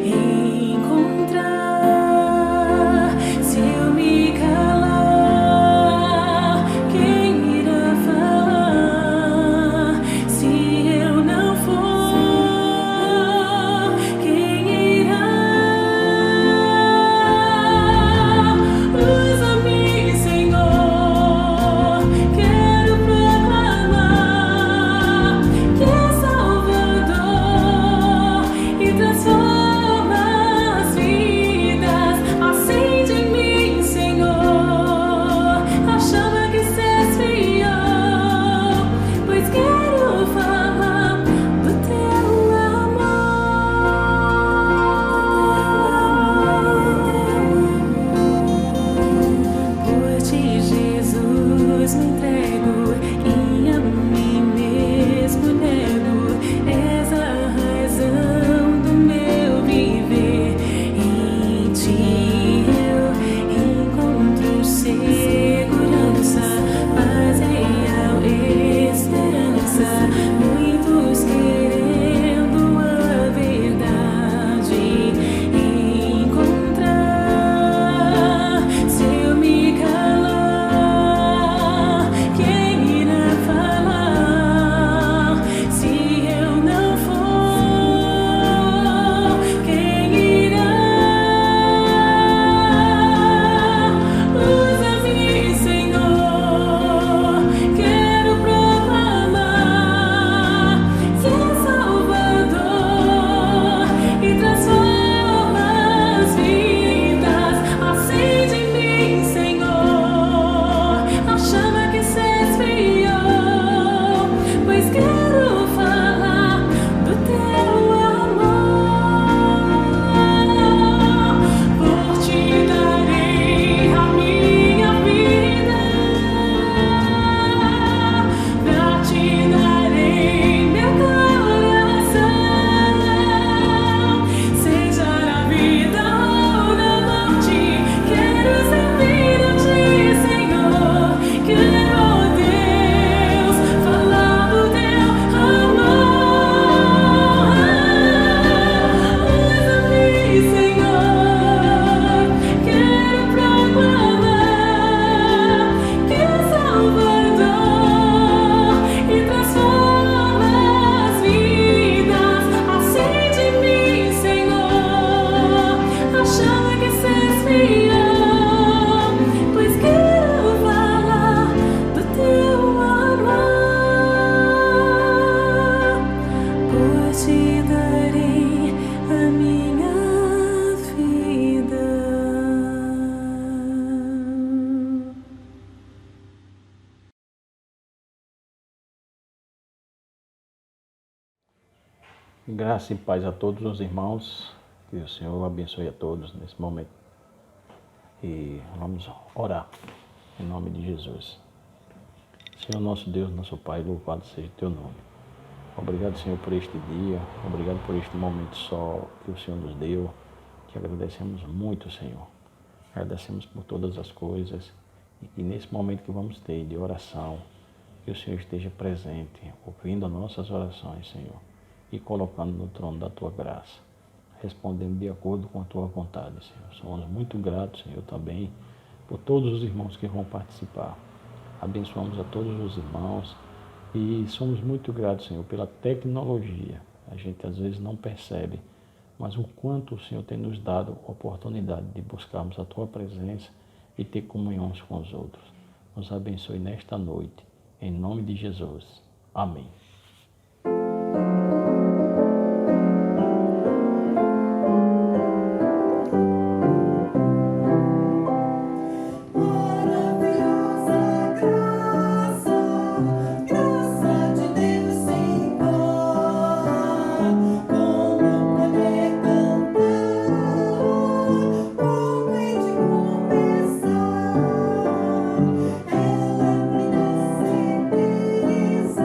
encontrar. Se eu me calar, quem irá falar? Se eu não for, quem irá? Usa-me, Senhor, quero proclamar que és Salvador e transforma as vidas. Acende em mim, Senhor, a chama que se esfriou, pois quero falar do teu amor. Por ti, Jesus, me entrego e a mim mesmo nego. És a razão do meu viver. Em ti eu encontro segurança, paz real, esperança. Muitos querendo a verdade encontrar. Se eu me calar, quem irá falar? Se eu não for, quem irá? Usa-me, Senhor, quero proclamar que és Salvador e transforma as vidas. Acende em mim, Senhor, a chama que se esfriou, pois quero falar do teu amor. Por ti darei a minha vida, pra ti darei meu coração. Seja na vida ou na morte, quero servir a ti, Senhor. Quero, ó Deus, falar do teu amor. Usa-me, Senhor, quero proclamar que és Salvador e transforma as vidas. Acende em mim, Senhor, a chama que se esfriou, pois quero falar do teu amor. Por ti darei a minha vida. Graça e paz a todos os irmãos, que o Senhor abençoe a todos nesse momento. E vamos orar em nome de Jesus. Senhor nosso Deus, nosso Pai, louvado seja o teu nome. Obrigado, Senhor, por este dia, obrigado por este momento só que o Senhor nos deu. Te agradecemos muito, Senhor. Agradecemos por todas as coisas e que nesse momento que vamos ter de oração, que o Senhor esteja presente, ouvindo as nossas orações, Senhor, e colocando no trono da tua graça, respondendo de acordo com a tua vontade, Senhor. Somos muito gratos, Senhor, também por todos os irmãos que vão participar. Abençoamos a todos os irmãos e somos muito gratos, Senhor, pela tecnologia. A gente às vezes não percebe, mas o quanto o Senhor tem nos dado a oportunidade de buscarmos a tua presença e ter comunhões com os outros. Nos abençoe nesta noite, em nome de Jesus. Amém. Ela me dá certeza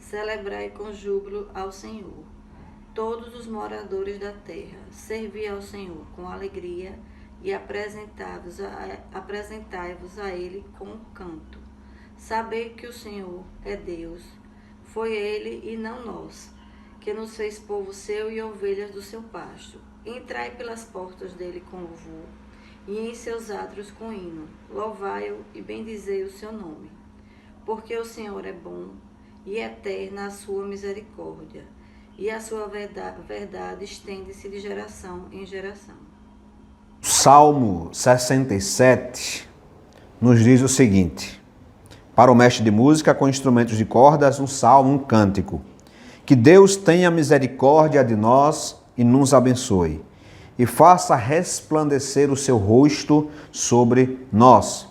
Celebrai com júbilo ao Senhor, todos os moradores da terra, servi ao Senhor com alegria e apresentai-vos a Ele com canto. Sabei que o Senhor é Deus, foi Ele e não nós, que nos fez povo seu e ovelhas do seu pasto. Entrai pelas portas dele com louvor, e em seus átrios com hino. Louvai-o e bendizei o seu nome. Porque o Senhor é bom e eterna a sua misericórdia, e a sua verdade estende-se de geração em geração. Salmo 67 nos diz o seguinte: para o mestre de música com instrumentos de cordas, um salmo, um cântico. Que Deus tenha misericórdia de nós e nos abençoe, e faça resplandecer o seu rosto sobre nós,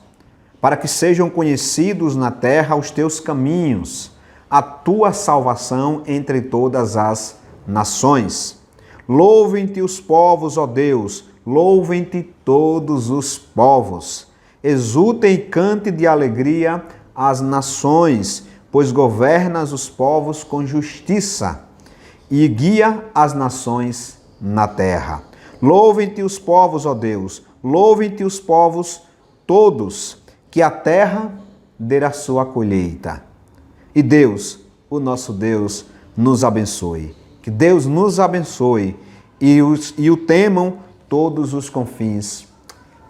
para que sejam conhecidos na terra os teus caminhos, a tua salvação entre todas as nações. Louvem-te os povos, ó Deus, louvem-te todos os povos. Exultem e cante de alegria as nações, pois governas os povos com justiça e guia as nações na terra. Louvem-te os povos, ó Deus, louvem-te os povos todos, que a terra dê a sua colheita. E Deus, o nosso Deus, nos abençoe. Que Deus nos abençoe e o temam todos os confins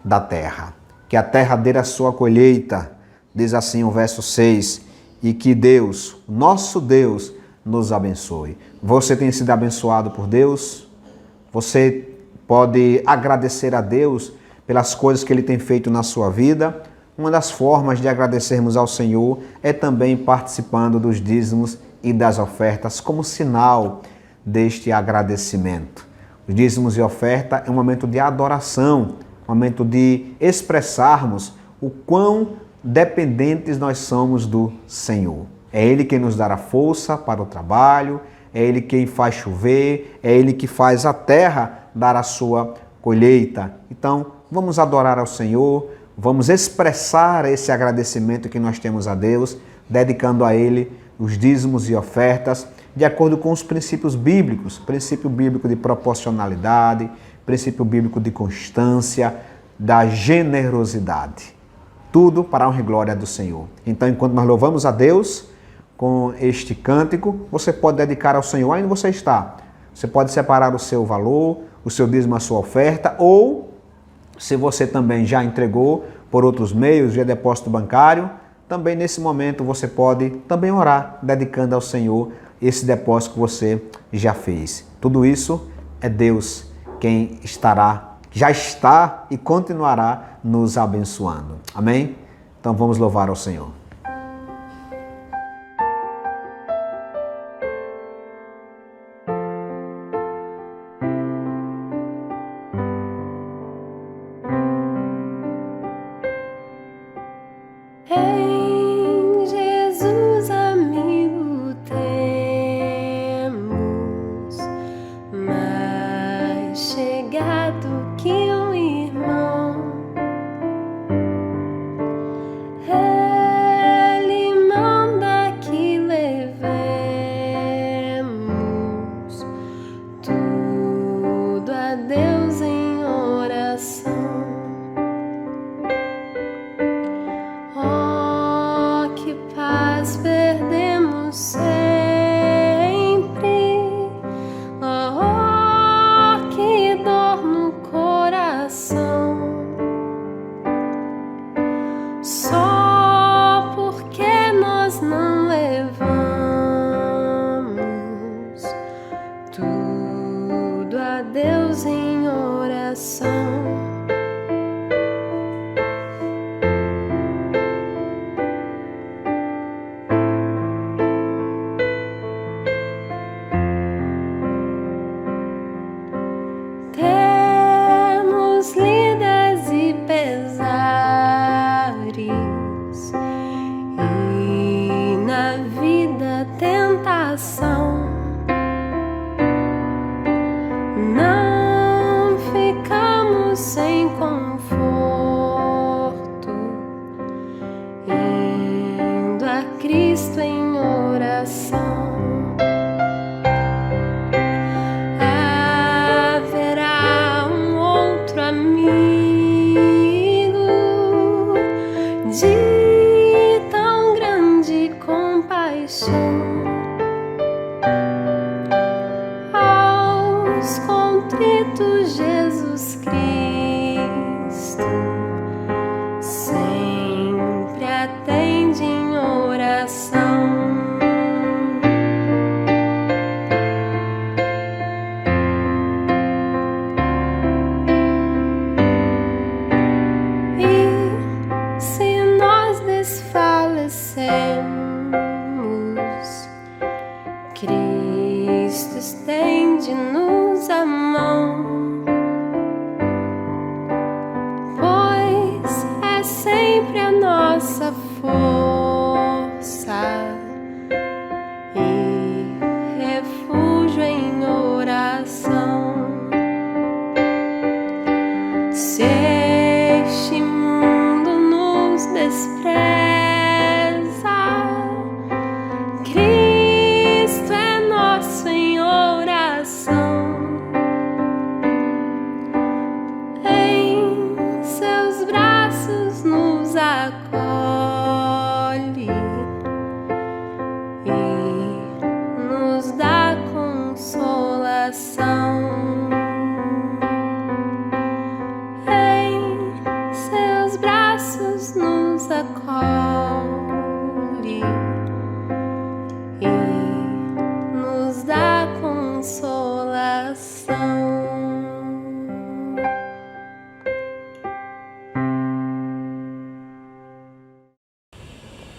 da terra. Que a terra dê a sua colheita, diz assim o verso 6, e que Deus, nosso Deus, nos abençoe. Você tem sido abençoado por Deus? Você pode agradecer a Deus pelas coisas que Ele tem feito na sua vida? Uma das formas de agradecermos ao Senhor é também participando dos dízimos e das ofertas como sinal deste agradecimento. Os dízimos e oferta é um momento de adoração, um momento de expressarmos o quão dependentes nós somos do Senhor. É Ele quem nos dá a força para o trabalho, é Ele quem faz chover, é Ele que faz a terra dar a sua colheita. Então, vamos adorar ao Senhor, vamos expressar esse agradecimento que nós temos a Deus, dedicando a Ele os dízimos e ofertas, de acordo com os princípios bíblicos, princípio bíblico de proporcionalidade, princípio bíblico de constância, da generosidade. Tudo para a honra e glória do Senhor. Então, enquanto nós louvamos a Deus com este cântico, você pode dedicar ao Senhor onde você está. Você pode separar o seu valor, o seu dízimo, a sua oferta, ou se você também já entregou por outros meios, via depósito bancário, também nesse momento você pode também orar, dedicando ao Senhor esse depósito que você já fez. Tudo isso é Deus quem já está e continuará nos abençoando. Amém? Então vamos louvar ao Senhor. Em Jesus, amigo, temos mais chegado que um irmão. Ele manda que levemos tudo a Deus em oração. Oh, que paz perdemos sempre. Oh, que dor no coração. Só porque nós não levamos tudo a Deus em oração. Temos lidas e pesares, e na vida tentação. Não ficamos sem conforto, indo a Cristo em oração. Haverá um outro amigo de tão grande compaixão. Aos contritos, Jesus Cristo sempre atende em oração. E se nós desfalecemos, Cristo estende-nos a mão, pois é sempre a nossa força e refúgio em oração. Se este mundo nos despreza, Cristo é nosso em oração. Em seus braços nos acolhe e nos dá consolação. Em seus braços nos acolhe e nos dá consolação.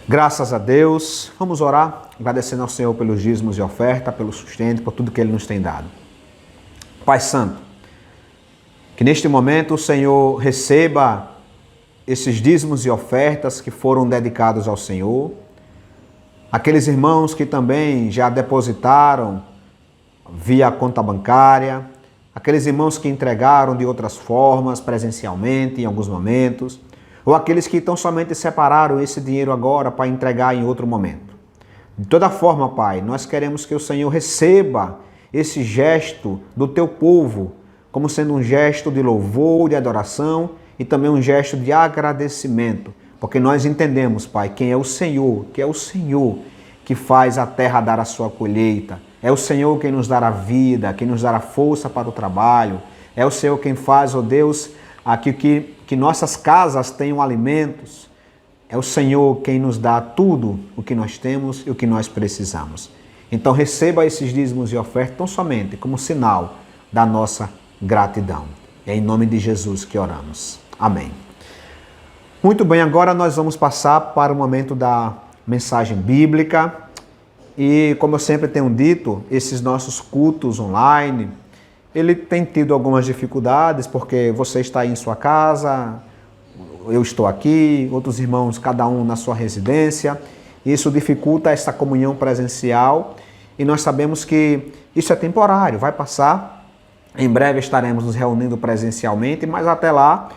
Graças a Deus. Vamos orar, agradecendo ao Senhor pelos dízimos e oferta, pelo sustento, por tudo que Ele nos tem dado. Pai Santo, que neste momento o Senhor receba esses dízimos e ofertas que foram dedicados ao Senhor, aqueles irmãos que também já depositaram via conta bancária, aqueles irmãos que entregaram de outras formas, presencialmente, em alguns momentos, ou aqueles que tão somente separaram esse dinheiro agora para entregar em outro momento. De toda forma, Pai, nós queremos que o Senhor receba esse gesto do Teu povo como sendo um gesto de louvor, de adoração e também um gesto de agradecimento, porque nós entendemos, Pai, quem é o Senhor, que é o Senhor que faz a terra dar a sua colheita. É o Senhor quem nos dá a vida, quem nos dá a força para o trabalho. É o Senhor quem faz, ó Deus, aqui que nossas casas tenham alimentos. É o Senhor quem nos dá tudo o que nós temos e o que nós precisamos. Então receba esses dízimos e ofertas tão somente como sinal da nossa gratidão. É em nome de Jesus que oramos. Amém. Muito bem, agora nós vamos passar para o momento da mensagem bíblica. E como eu sempre tenho dito, esses nossos cultos online, ele tem tido algumas dificuldades, porque você está aí em sua casa, eu estou aqui, outros irmãos, cada um na sua residência. Isso dificulta essa comunhão presencial e nós sabemos que isso é temporário, vai passar. Em breve estaremos nos reunindo presencialmente, mas até lá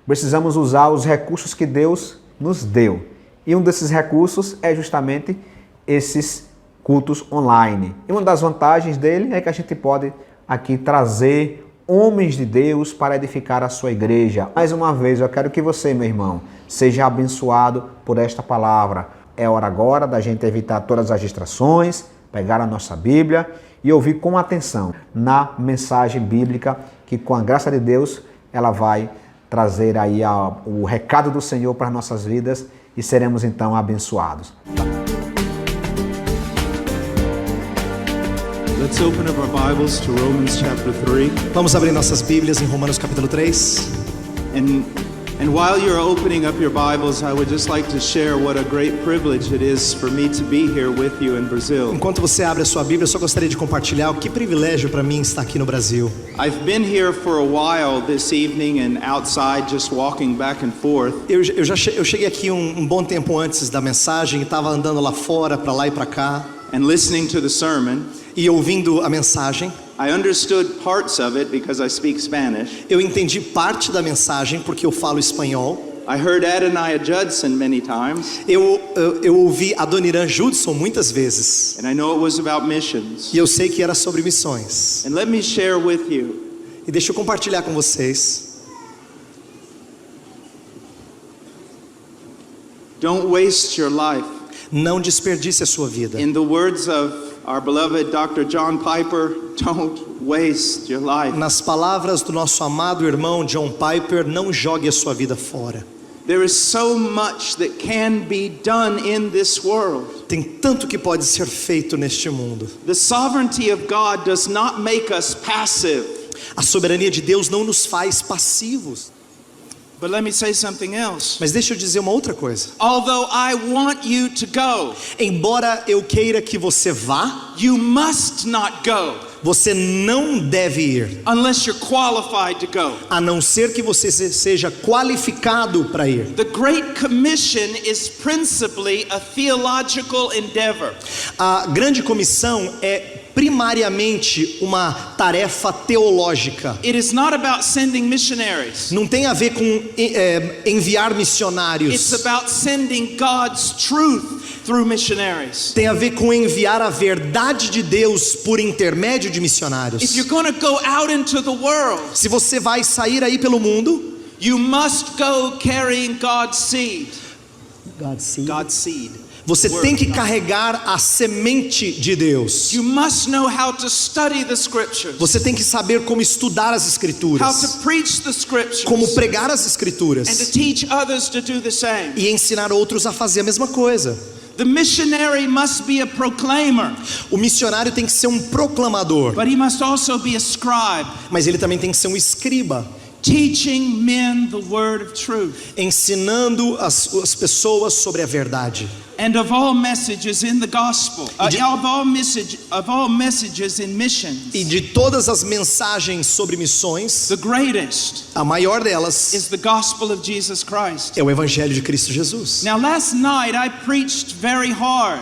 precisamos usar os recursos que Deus nos deu. E um desses recursos é justamente esses cultos online. E uma das vantagens dele é que a gente pode aqui trazer homens de Deus para edificar a sua igreja. Mais uma vez, eu quero que você, meu irmão, seja abençoado por esta palavra. É hora agora da gente evitar todas as distrações, pegar a nossa Bíblia e ouvir com atenção na mensagem bíblica que, com a graça de Deus, ela vai trazer aí o recado do Senhor para as nossas vidas e seremos então abençoados. Let's open up our Bibles to Romans chapter 3. Vamos abrir nossas Bíblias em Romanos capítulo 3. And while you're opening up your Bibles, I would just like to share what a great privilege it is for me to be here with you in Brazil. Enquanto você abre a sua Bíblia, eu só gostaria de compartilhar o que privilégio para mim estar aqui no Brasil. I've been here for a while this evening and outside just walking back and forth. Eu cheguei aqui um bom tempo antes da mensagem, estava andando lá fora, para lá e para cá. And listening to the sermon. E ouvindo a mensagem. I understood parts of it because I speak Spanish. Eu entendi parte da mensagem porque eu falo espanhol. I heard Adoniah Judson many times. Eu ouvi Adoniran Judson muitas vezes. And I know it was about missions. E eu sei que era sobre missões. And let me share with you. E deixa eu compartilhar com vocês. Don't waste your life. Não desperdice a sua vida. In the words of our beloved Dr. John Piper, don't waste your life. Nas palavras do nosso amado irmão John Piper, não jogue a sua vida fora. There is so much that can be done in this world. Tem tanto que pode ser feito neste mundo. The sovereignty of God does not make us passive. A soberania de Deus não nos faz passivos. But let me say something else. Mas deixa eu dizer uma outra coisa. Although I want you to go, embora eu queira que você vá, you must not go. Você não deve ir. Unless you're qualified to go. A não ser que você seja qualificado para ir. The Great Commission is principally a theological endeavor. A grande comissão é primariamente uma tarefa teológica. It is not about sending missionaries. Não tem a ver com enviar missionários. It's about sending God's truth through missionaries. Tem a ver com enviar a verdade de Deus por intermédio de missionários. If you're going to go out into the world, se você vai sair aí pelo mundo, you must go carrying God's seed. God's seed. God's seed. Você tem que carregar a semente de Deus. You must know how to study the scriptures. Você tem que saber como estudar as escrituras. How to preach the scriptures. Como pregar as escrituras. And to teach others to do the same. E ensinar outros a fazer a mesma coisa. The missionary must be a proclaimer. O missionário tem que ser um proclamador. But he must also be a scribe. Mas ele também tem que ser um escriba. Teaching men the word of truth. Ensinando as pessoas sobre a verdade. And of all messages in the gospel, of all messages in missions, e de todas as mensagens sobre missões, the greatest, a maior delas, is the gospel of Jesus Christ. É o evangelho de Cristo Jesus. Now last night I preached very hard.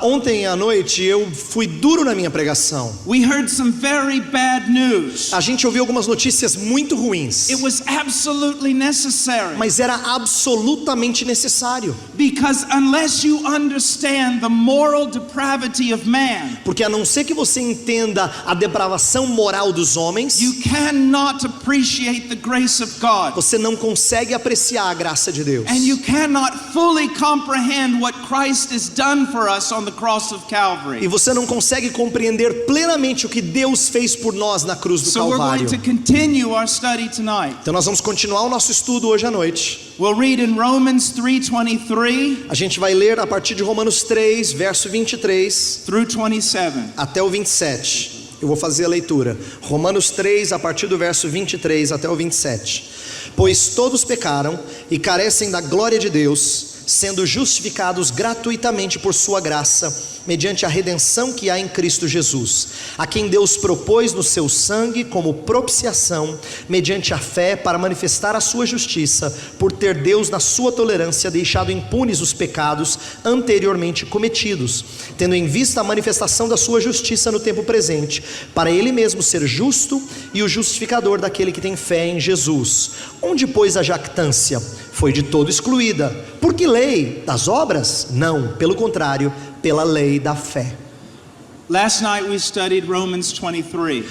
Ontem à noite eu fui duro na minha pregação. We heard some very bad news. A gente ouviu algumas notícias muito ruins. It was absolutely necessary. Mas era absolutamente necessário. Because unless you you understand the moral depravity of man, Porque a não ser que você entenda a depravação moral dos homens, you cannot appreciate the grace of God. você não consegue apreciar a graça de Deus. And you cannot fully comprehend what Christ has done for us on the cross of E Calvary. você não consegue compreender plenamente o que Deus fez por nós na cruz do So we're going Calvário. to continue our study tonight. Então nós vamos continuar o nosso estudo hoje à noite. We'll read in Romans 3:23 A gente vai ler a partir de Romanos 3, verso 23 through 27. até o 27. Eu vou fazer a leitura. Romanos 3, a partir do verso 23 até o 27. Pois todos pecaram e carecem da glória de Deus, sendo justificados gratuitamente por sua graça, mediante a redenção que há em Cristo Jesus, a quem Deus propôs no seu sangue como propiciação, mediante a fé, para manifestar a sua justiça, por ter Deus na sua tolerância deixado impunes os pecados anteriormente cometidos, tendo em vista a manifestação da sua justiça no tempo presente, para ele mesmo ser justo e o justificador daquele que tem fé em Jesus. Onde, pois, a jactância? Foi de todo excluída. Por que lei? Das obras? Não, pelo contrário, pela lei da fé. Last night we studied Romans 23.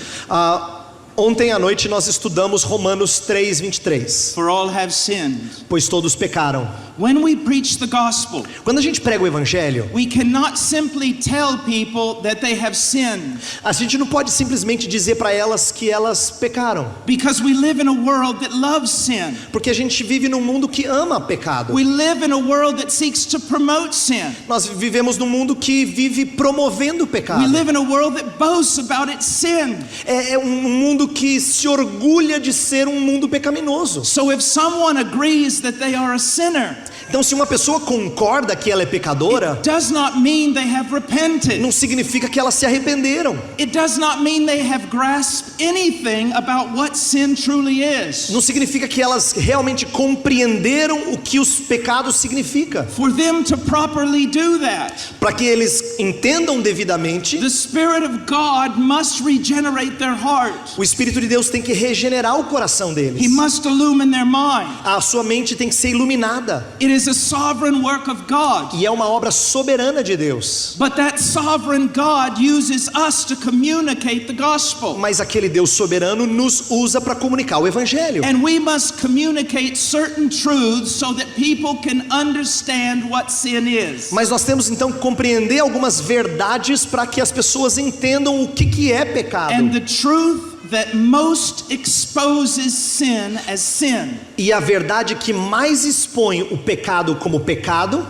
Ontem à noite nós estudamos Romanos 3, 23. For all have sinned. Pois todos pecaram. When we preach the gospel, Quando a gente prega o evangelho, we cannot simply tell people that they have sinned, a gente não pode simplesmente dizer para elas que elas pecaram, because we live in a world that loves sin. porque a gente vive num mundo que ama pecado. We live in a world that seeks to promote sin. Nós vivemos num mundo que vive promovendo o pecado. We live in a world that boasts about its sin. É um mundo que se orgulha de ser um mundo pecaminoso. So if someone agrees that they are a sinner, Então, se uma pessoa concorda que ela é pecadora, does not mean they have repented. não significa que elas se arrependeram. It does not mean they have grasped anything about what sin truly is. Não significa que elas realmente compreenderam o que os pecados significam. For them to properly do that, Para que eles entendam devidamente, the Spirit of God must regenerate their heart. o Espírito de Deus tem que regenerar o coração He deles. must illumine their mind. A sua mente tem que ser iluminada. It is a sovereign work of God. E é uma obra soberana de Deus. But that sovereign God uses us to communicate the gospel. Mas aquele Deus soberano nos usa para comunicar o evangelho. And we must communicate certain truths so that people can understand what sin is. Mas nós temos então que compreender algumas verdades para que as pessoas entendam o que é pecado. And the truth that most exposes sin as sin E a verdade que mais expõe o pecado como pecado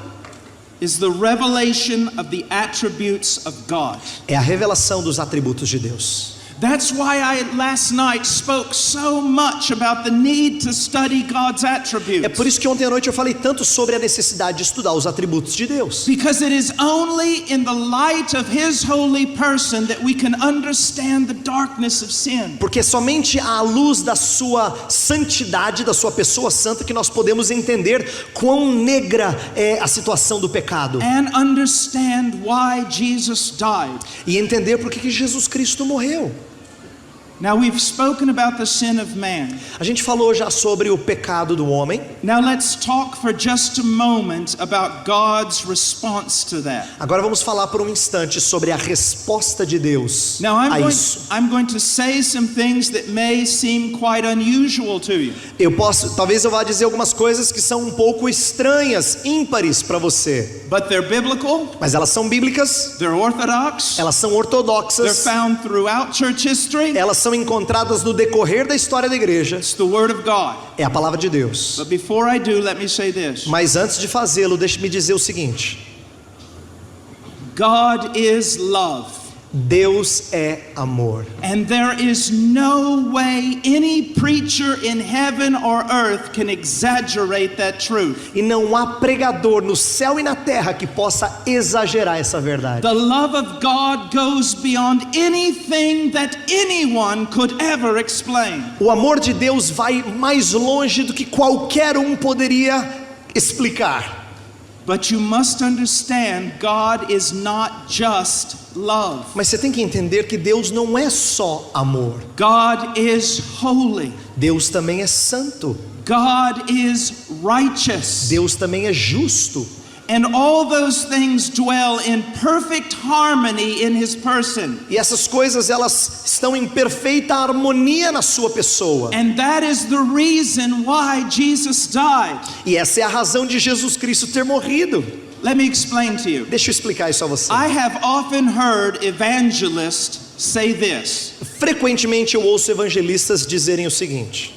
is the revelation of the attributes of God. é a revelação dos atributos de Deus. That's why I last night spoke so much about the need to study God's attributes. É por isso que ontem à noite eu falei tanto sobre a necessidade de estudar os atributos de Deus. Because it is only in the light of His holy person that we can understand the darkness of sin. Porque é somente à luz da sua santidade, da sua pessoa santa, que nós podemos entender quão negra é a situação do pecado. And understand why Jesus died. E entender por que Jesus Cristo morreu. Now we've spoken about the sin of man. A gente falou já sobre o pecado do homem. Now let's talk for just a moment about God's response to that. Agora vamos falar por um instante sobre a resposta de Deus Now a isso. I'm going to say some things that may seem quite unusual to you. Talvez eu vá dizer algumas coisas que são um pouco estranhas, ímpares para você, But they're biblical, mas elas são bíblicas, they're orthodox, elas são they're ortodoxas, found throughout church history. elas são encontradas no decorrer da história da igreja. It's the word of God. É a palavra de Deus. But before I do, let me say this. Mas antes de fazê-lo, deixe-me dizer o seguinte: God is love. Deus é amor. And there is no way any preacher in heaven or earth can exaggerate that truth. E não há pregador no céu e na terra que possa exagerar essa verdade. The love of God goes beyond anything that anyone could ever explain. O amor de Deus vai mais longe do que qualquer um poderia explicar. But you must understand, God is not just love. Mas você tem que entender que Deus não é só amor. God is holy. Deus também é santo. God is righteous. Deus também é justo. And all those things dwell in perfect harmony in his person. E essas coisas, elas estão em perfeita harmonia na sua pessoa. And that is the reason why Jesus died. E essa é a razão de Jesus Cristo ter morrido. Let me explain to you. Deixa eu explicar isso a você. I have often heard evangelists say this. Frequentemente eu ouço evangelistas dizerem o seguinte: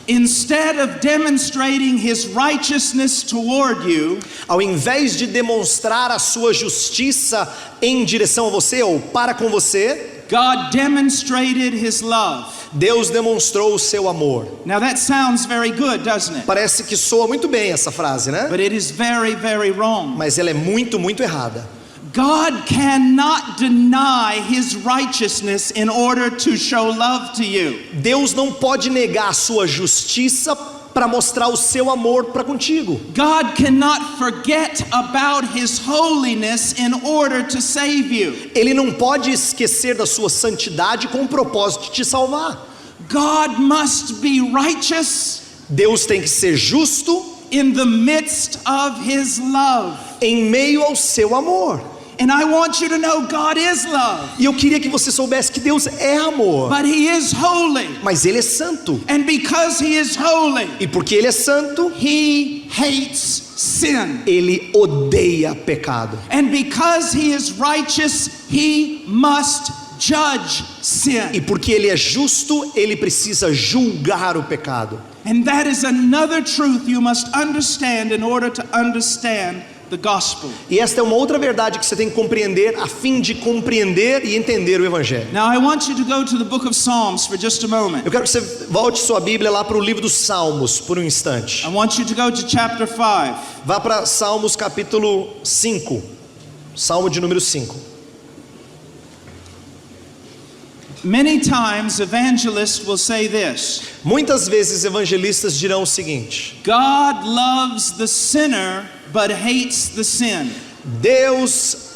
Instead of demonstrating his righteousness toward you, ao invés de demonstrar a sua justiça em direção a você ou para com você, God demonstrated his love. Deus demonstrou o seu amor. Now that sounds very good, doesn't it? Parece que soa muito bem essa frase, né? But it is very, very wrong. Mas ela é muito, muito errada. God cannot deny his righteousness in order to show love to you. Deus não pode negar a sua justiça para mostrar o seu amor para contigo. God cannot forget about his holiness in order to save you. Ele não pode esquecer da sua santidade com o propósito de te salvar. God must be righteous Deus tem que ser justo in the midst of his love. em meio ao seu amor. And I want you to know God is love, E eu queria que você soubesse que Deus é amor, but he is holy. mas Ele é santo. And because he is holy, E porque Ele é santo, he hates sin. Ele odeia pecado. And because he is righteous, he must judge sin. E porque Ele é justo, Ele precisa julgar o pecado. And that is another truth you must understand in order to understand the gospel. E esta é uma outra verdade que você tem que compreender a fim de compreender e entender o Evangelho. Now I want you to go to the book of Psalms for just a moment. Eu quero que você volte sua Bíblia lá para o livro dos Salmos por um instante. I want you to go to chapter 5. Vá para Salmos capítulo 5. Salmo de número 5. Many times evangelists will say this: Muitas vezes evangelistas dirão o seguinte: God loves the sinner but hates the sin. Deus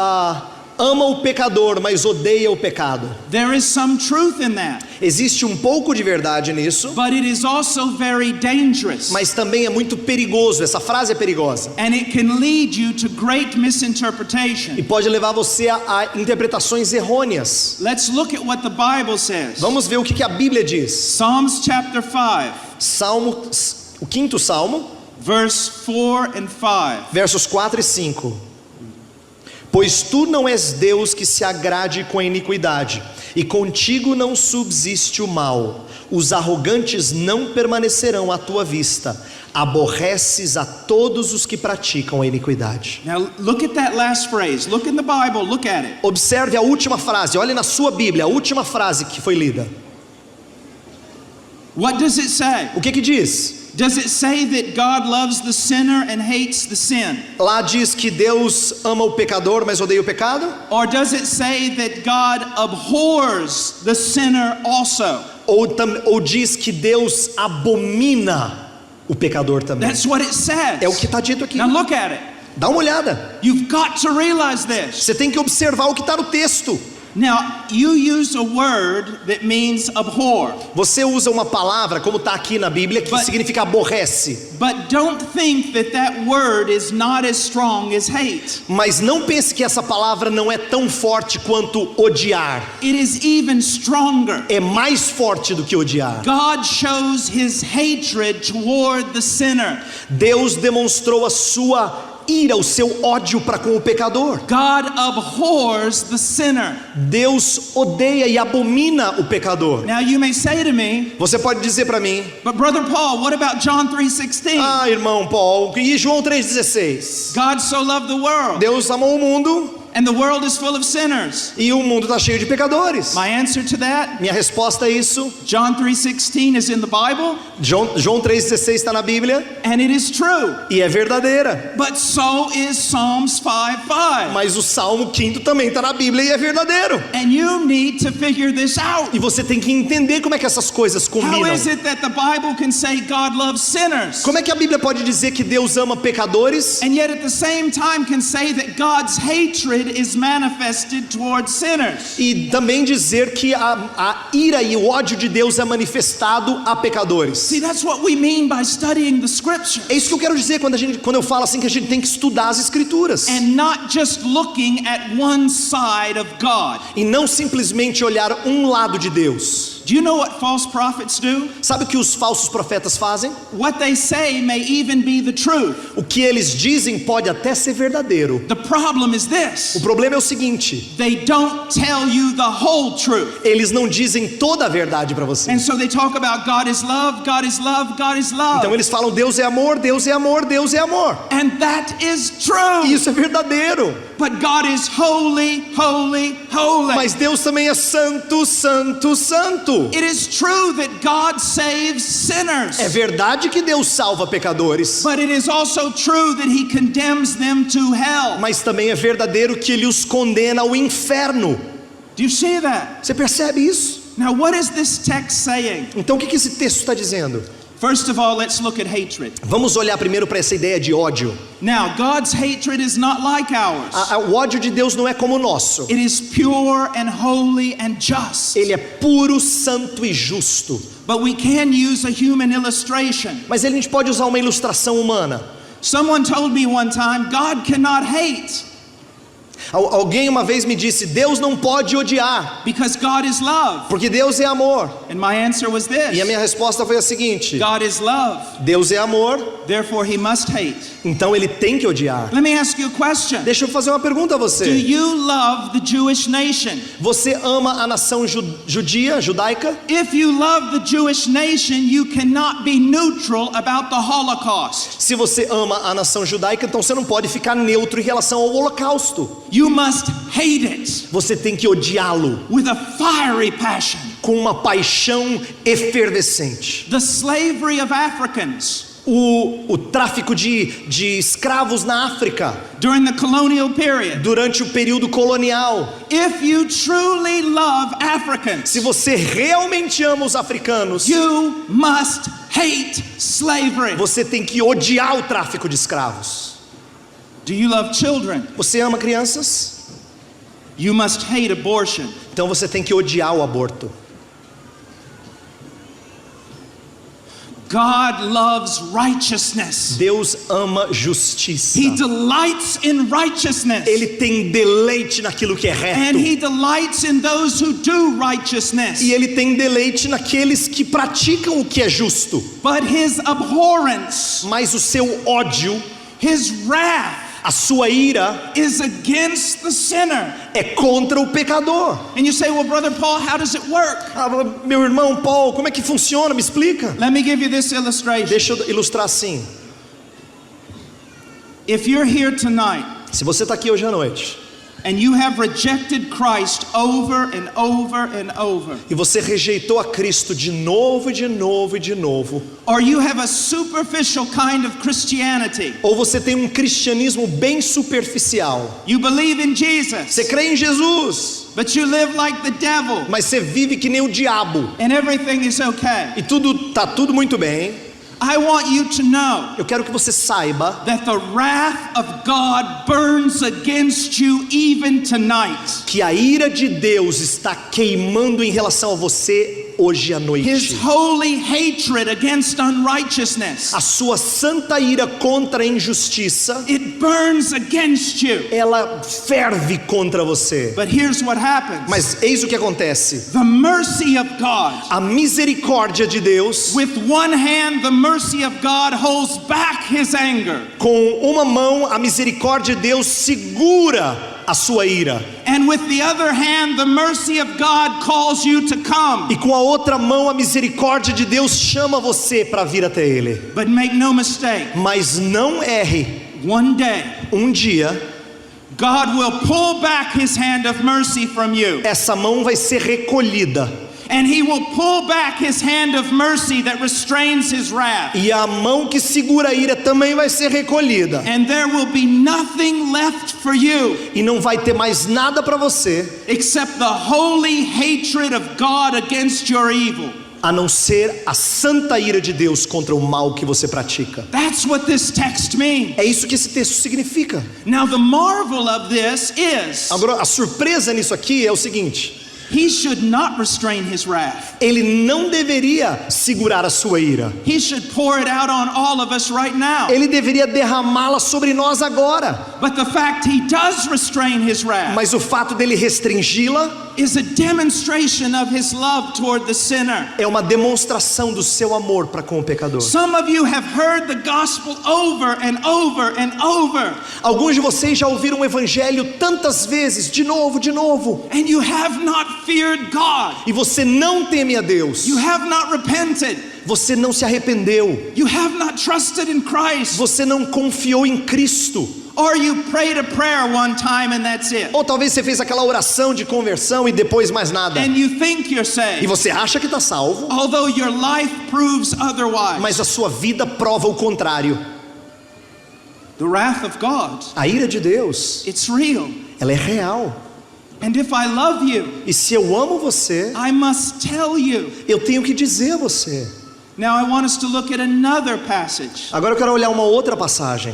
ama o pecador, mas odeia o pecado. There is some truth in that, Existe um pouco de verdade nisso, but it is also very dangerous. mas também é muito perigoso. Essa frase é perigosa And it can lead you to great e misinterpretation. pode levar você a interpretações errôneas. Let's look at what the Bible says. Vamos ver o que a Bíblia diz. Psalms chapter 5, Salmo, o 5º Salmo, verse 4 and 5. versos 4 e 5. Pois tu não és Deus que se agrade com a iniquidade, e contigo não subsiste o mal. Os arrogantes não permanecerão à tua vista. Aborreces a todos os que praticam a iniquidade. Now look at that last phrase. Look in the Bible, look at it. Observe a última frase, olhe na sua Bíblia, a última frase que foi lida. What does it say? O que diz? Does it say that God loves the sinner and hates the sin? Lá diz que Deus ama o pecador, mas odeia o pecado? Or does it say that God abhors the sinner also? Ou diz que Deus abomina o pecador também? That's what it says. É o que está dito aqui. Now look at it. Dá uma olhada. You've got to realize this. Você tem que observar o que está no texto. Now, you use a word that means abhor. Você usa uma palavra, como está aqui na Bíblia, que But- significa aborrece. But don't think that that word is not as strong as hate. Mas não pense que essa palavra não é tão forte quanto odiar. It is even stronger. É mais forte do que odiar. God shows his hatred toward the sinner. Deus demonstrou a sua ira, o seu ódio para com o pecador. God abhors the sinner. Deus odeia e abomina o pecador. Now you may say to me, Você pode dizer para mim: but Brother Paul, what about John 3:16? ah, irmão Paul, e João 3,16? God so loved the world, Deus amou o mundo and the world is full of sinners. e o mundo está cheio de pecadores. My answer to that, Minha resposta a isso: John 3:16 is in the Bible, João 3,16 está na Bíblia and it is true. e é verdadeira. But so is Psalms 5:5. Mas o Salmo 5 também está na Bíblia e é verdadeiro. And you need to figure this out. E você tem que entender como é que essas coisas How combinam. is it that the Bible can say God loves sinners, Como é que a Bíblia pode dizer que Deus ama pecadores and yet at the same time can say that God's hatred hatred is manifested towards sinners. E também dizer que a ira e o ódio de Deus é manifestado a pecadores. See, that's what we mean by studying the scripture. É isso que eu quero dizer quando eu falo assim que a gente tem que estudar as escrituras. And not just looking at one side of God. E não simplesmente olhar um lado de Deus. Do you know what false prophets do? Sabe o que os falsos profetas fazem? What they say may even be the truth. O que eles dizem pode até ser verdadeiro. The problem is this. O problema é o seguinte: They don't tell you the whole truth. eles não dizem toda a verdade para você. And so they talk about God is love, God is love, God is love. Então eles falam Deus é amor, Deus é amor, Deus é amor. And that is true. E isso é verdadeiro. But God is holy, holy, holy. Mas Deus também é santo, santo, santo. It is true that God saves sinners. É verdade que Deus salva pecadores. But it is also true that he condemns them to hell. Mas também é verdadeiro que ele os condena ao inferno. Do you see that? Você percebe isso? Now what is this text saying? Então o que esse texto está dizendo? First of all, let's look at hatred. Vamos olhar primeiro para essa ideia de ódio. Now, God's hatred is not like ours. O ódio de Deus não é como o nosso. It is pure and holy and just. Ele é puro, santo e justo. But we can use a human illustration. Mas a gente pode usar uma ilustração humana. Someone told me one time, God cannot hate. Alguém uma vez me disse, Deus não pode odiar, because God is love. porque Deus é amor. And my answer was this. E a minha resposta foi a seguinte: God is love. Deus é amor, Therefore he must hate. então ele tem que odiar. Let me ask you a question. Deixa eu fazer uma pergunta a Do você. you love the Jewish nation? Você ama a nação judaica? If you love the Jewish nation, you cannot be neutral about the Holocaust. Se você ama a nação judaica, então você não pode ficar neutro em relação ao holocausto. You must hate it Você tem que odiá-lo with a fiery passion. com uma paixão efervescente. The slavery of Africans O tráfico de escravos na África during the colonial period. durante o período colonial. If you truly love Africans, Se você realmente ama os africanos, you must hate slavery. você tem que odiar o tráfico de escravos. Do you love children? Você ama crianças? You must hate abortion. Então você tem que odiar o aborto. God loves righteousness. Deus ama justiça. He delights in righteousness. Ele tem deleite naquilo que é And reto. he delights in those who do righteousness. E ele tem deleite naqueles que praticam o que é justo. But his abhorrence, Mas o seu ódio, his wrath, a sua ira, is against the sinner. é contra o pecador. And you say, well, Brother Paul, how does it work? Meu irmão Paulo, como é que funciona? Me explica. Let me give you this illustration. Deixa eu ilustrar assim. If you're here tonight Se você está aqui hoje à noite and you have rejected Christ over and over and over, e você rejeitou a Cristo de novo e de novo e de novo, or you have a superficial kind of Christianity, ou você tem um cristianismo bem superficial, you believe in Jesus, você crê em Jesus, but you live like the devil, mas você vive que nem o diabo and everything is okay. e tudo muito bem. I want you to know Eu quero que você saiba that the wrath of God burns against you even tonight. que a ira de Deus está queimando em relação a você hoje à His noite. holy hatred against unrighteousness, A sua santa ira contra a injustiça, it burns against you. ela ferve contra você. But here's what happens. Mas eis o que acontece. The mercy of God. A misericórdia de Deus, With one hand, the mercy of God holds back his anger. com uma mão, a misericórdia de Deus segura a sua ira. And with the other hand, the mercy of God calls you to come. E com a outra mão, a misericórdia de Deus chama você para vir até Ele. But make no mistake, Mas não erre. one day, Um dia, God will pull back his hand of mercy from you. essa mão vai ser recolhida. And he will pull back his hand of mercy that restrains his wrath. E a mão que segura a ira também vai ser recolhida. And there will be nothing left for you E não vai ter mais nada para você, except the holy hatred of God against your evil. a não ser a santa ira de Deus contra o mal que você pratica. That's what this text means. É isso que esse texto significa. Now the marvel of this is Agora, a surpresa nisso aqui é o seguinte: he should not restrain his wrath. ele não deveria segurar a sua ira. He should pour it out on all of us right now. Ele deveria derramá-la sobre nós agora. But the fact he does restrain his wrath Mas o fato dele restringi-la is a demonstration of his love toward the sinner. é uma demonstração do seu amor para com o pecador. Some of you have heard the gospel over and over and over, Alguns de vocês já ouviram o evangelho tantas vezes, de novo, and you have not feared God. e você não teme a Deus. You have not repented. Você não se arrependeu. You have not trusted in Christ. Você não confiou em Cristo. Or you prayed a prayer one time and that's it. Ou talvez você fez aquela oração de conversão e depois mais nada. And you think you're E saved, você acha que está salvo, although your life proves otherwise. mas a sua vida prova o contrário. The wrath of God, A ira de Deus, it's real. ela é real. And if I love you, E se eu amo você, I must tell you. eu tenho que dizer a você. Now I want us to look at another passage. Agora eu quero olhar uma outra passagem.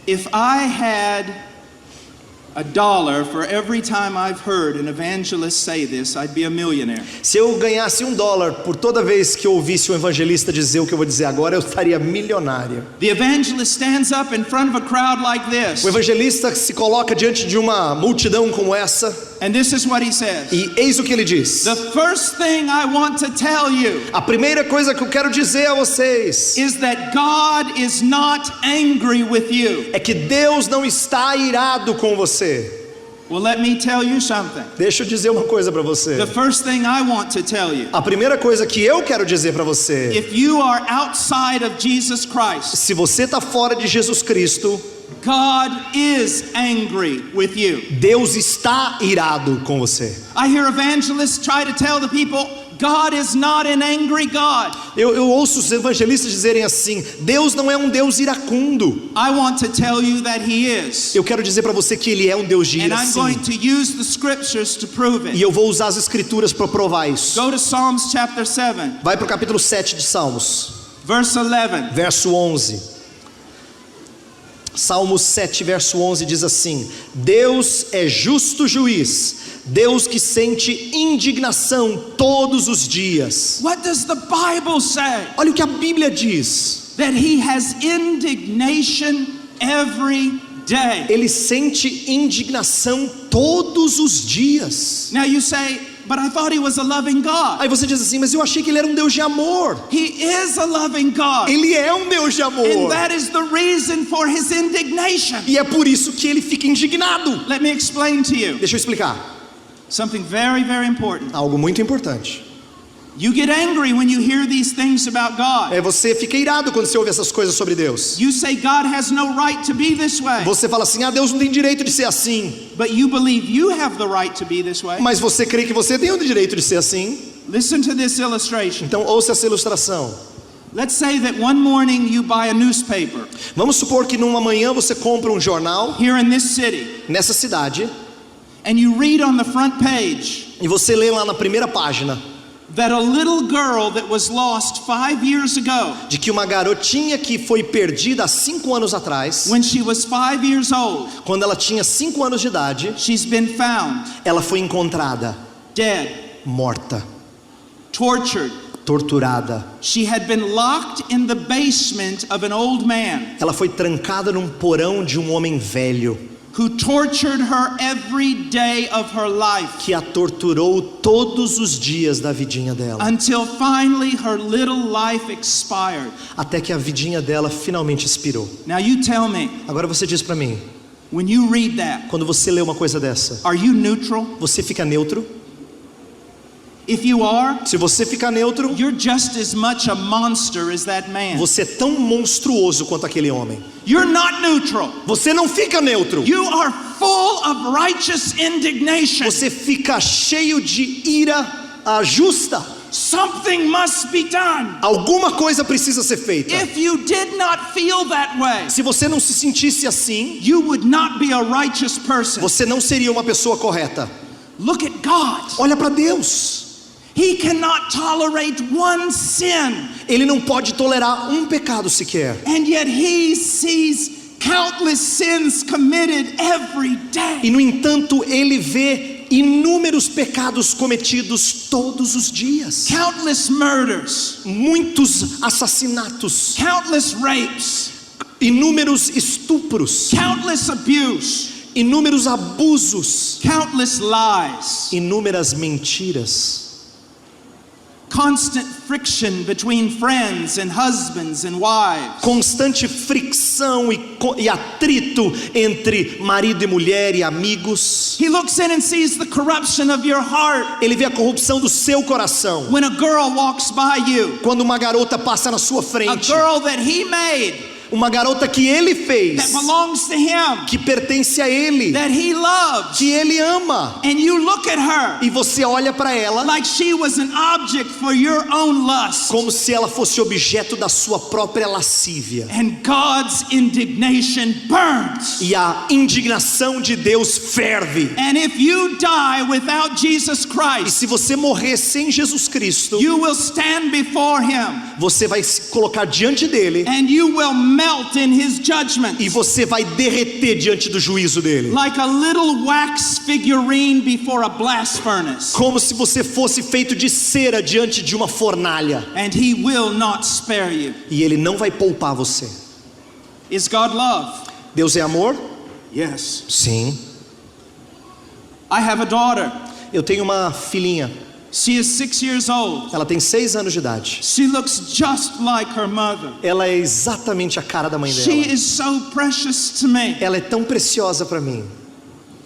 If I had $1 for every time I've heard an evangelist say this, I'd be a millionaire. Se eu ganhasse $1 por toda vez que eu ouvisse um evangelista dizer o que eu vou dizer agora, eu estaria milionário. The evangelist stands up in front of a crowd like this, O evangelista se coloca diante de uma multidão como essa, and this is what he says. e eis o que ele diz. The first thing I want to tell you A primeira coisa que eu quero dizer a vocês is that God is not angry with you. é que Deus não está irado com você. Well, let me tell you something. Deixa eu dizer uma coisa para você. The first thing I want to tell you, A primeira coisa que eu quero dizer para você: if you are outside of Jesus Christ, se você está fora de Jesus Cristo, God is angry with you. Deus está irado com você. I hear evangelists try to tell the people, God is not an angry God. Eu ouço os evangelistas dizerem assim: Deus não é um Deus iracundo. I want to tell you that He is. Eu quero dizer para você que Ele é um Deus de And ira, I'm sim. going to use the scriptures to prove E it. eu vou usar as escrituras para provar isso. Go to Psalms chapter 7, Vai para o capítulo 7 de Salmos, verse 11. verso 11. Salmos 7, verso 11 diz assim: Deus é justo juiz, Deus que sente indignação todos os dias. What does the Bible say? Olha o que a Bíblia diz. That He has indignation every day. Ele sente indignação todos os dias. Now you say, but I thought He was a loving God. Aí você diz assim: mas eu achei que Ele era um Deus de amor. He is a loving God. Ele é um Deus de amor. And that is the reason for His indignation. E é por isso que Ele fica indignado. Let me explain to you Deixa eu explicar. something very, very important. Algo muito importante. You get angry when you hear these things about God. Você fica irado quando você ouve essas coisas sobre Deus. You say God has no right to be this way. Você fala assim: Deus não tem direito de ser assim. But you believe you have the right to be this way. Mas você crê que você tem o direito de ser assim. Listen to this illustration. Então ouça essa ilustração. Let's say that one morning you buy a newspaper Vamos supor que numa manhã você compra um jornal here in this city, nessa cidade and you read on the front page e você lê lá na primeira página that a little girl that was lost 5 years ago, de que uma garotinha que foi perdida há 5 anos atrás, when she was 5 years old, quando ela tinha 5 anos de idade, she's been found ela foi encontrada dead, morta, tortured. torturada. She had been locked in the basement of an old man Ela foi trancada num porão de um homem velho who tortured her every day of her life que a torturou todos os dias da vidinha dela, until finally her little life expired. até que a vidinha dela finalmente expirou. Now you tell me, Agora você diz pra mim, when you read that, quando você lê uma coisa dessa, are you neutral? você fica neutro? If you are, Se você fica neutro, you're just as much a monster as that man. você é tão monstruoso quanto aquele homem. You're not neutral. Você não fica neutro. You are full of righteous indignation. Você fica cheio de ira justa. Something must be done. Alguma coisa precisa ser feita. If you did not feel that way, Se você não se sentisse assim, you would not be a righteous person. você não seria uma pessoa correta. Look at God. Olha para Deus. He cannot tolerate one sin. Ele não pode tolerar um pecado sequer. And yet he sees countless sins committed every day. E no entanto, ele vê inúmeros pecados cometidos todos os dias. Countless murders, Muitos assassinatos, countless rapes, inúmeros estupros, countless abuse, inúmeros abusos, countless lies, inúmeras mentiras, constant friction between friends and husbands and wives. constante fricção e atrito entre marido e mulher e amigos. He looks in and sees the corruption of your heart. Ele vê a corrupção do seu coração. When a girl walks by you, Quando uma garota passa na sua a frente, girl that he made, uma garota que ele that fez, belongs to him, que pertence a ele, that he loves, que ele ama, and you look at her e você olha para ela like she was an object for your own lust. como se ela fosse objeto da sua própria lascívia. And God's indignation burns. E a indignação de Deus ferve. And if you die without Jesus E Christ, se você morrer sem Jesus Cristo, you will stand before him você vai se colocar diante dele and you will melt in his judgment e você vai derreter diante do juízo dele. like a little wax figurine before a blast furnace. Como se você fosse feito de cera diante de uma fornalha. And he will not spare you. E ele não vai poupar você. Is God love? Deus é amor? Yes. Sim. I have a daughter. Eu tenho uma filhinha. She is 6 years old. Ela tem 6 anos de idade. She looks just like her mother. Ela é exatamente a cara da mãe She dela. is so precious to me. Ela é tão preciosa para mim.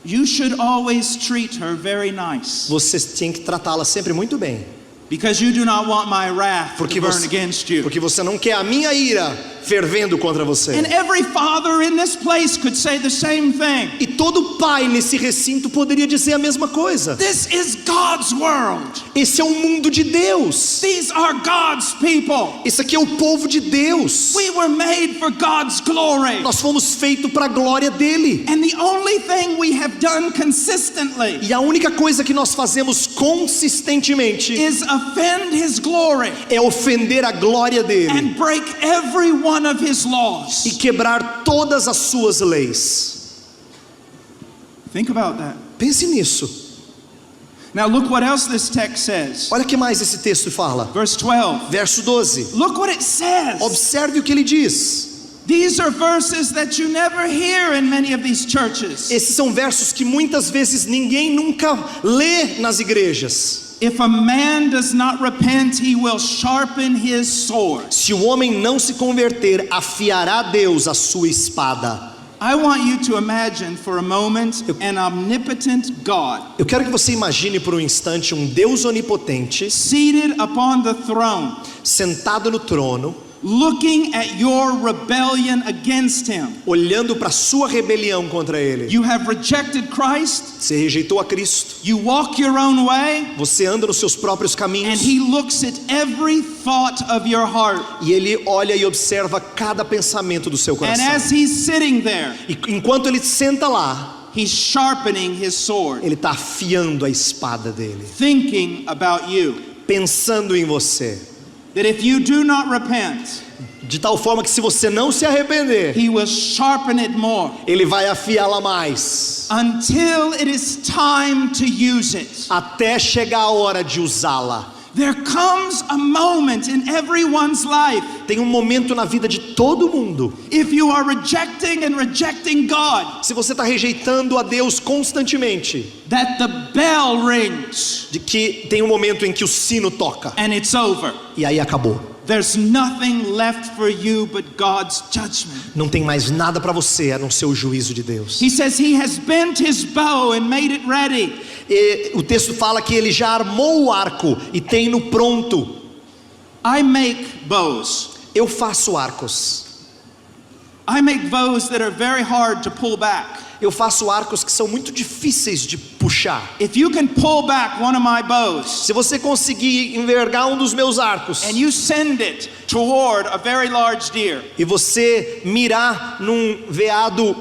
You should always treat her very nice, Você tem que tratá-la sempre muito bem. because you do not want my wrath to burn against you. Porque você não quer a minha ira fervendo contra você. And every father in this place could say the same thing. E todo pai nesse recinto poderia dizer a mesma coisa. This is God's world. Esse é o mundo de Deus. These are God's people. Esse aqui é o povo de Deus. We were made for God's glory. Nós fomos feitos para a glória dele. And the only thing we have done consistently E a única coisa que nós fazemos consistentemente is offend his glory é ofender a glória dele and break every one of his laws. e quebrar todas as suas leis. Think about that. Pense nisso. Now look what else this text says. Olha o que mais esse texto fala. Verse 12. Verso 12. Look what it says. Observe o que ele diz. These are verses that you never hear in many of these churches. Esses são versos que muitas vezes ninguém nunca lê nas igrejas. If a man does not repent, he will sharpen his sword. Se o homem não se converter, afiará Deus a sua espada. I want you to imagine for a moment an omnipotent God Eu quero que você imagine por um instante um Deus onipotente seated upon the throne, sentado no trono, looking at your rebellion against him. olhando para a sua rebelião contra ele. You have rejected Christ, Você rejeitou a Cristo, you walk your own way, você anda nos seus próprios and caminhos he looks at every thought of your heart. e ele olha e observa cada pensamento do seu And coração. as he's sitting there, E enquanto ele senta lá, he's sharpening his sword, ele está afiando a espada dele, thinking about you. pensando em você. That if you do not repent, De tal forma que se você não se arrepender, he will sharpen it more ele vai afiá-la mais, until it is time to use it. até chegar a hora de usá-la. There comes a moment in everyone's life, Tem um momento na vida de todo mundo. if you are rejecting God, Se você está rejeitando a Deus constantemente, that the bell rings de que tem um momento em que o sino toca and it's over. e aí acabou. There's nothing left for you but God's judgment. Não tem mais nada para você a não ser o juízo de Deus. He says he has bent his bow and made it ready. E o texto fala que ele já armou o arco e tem no pronto. I make bows. Eu faço arcos. I make bows that are very hard to pull back. Eu faço arcos que são muito difíceis de puxar. If you can pull back one of my bows Se você conseguir envergar um dos meus arcos and you send it toward a very large deer, e você mirar num veado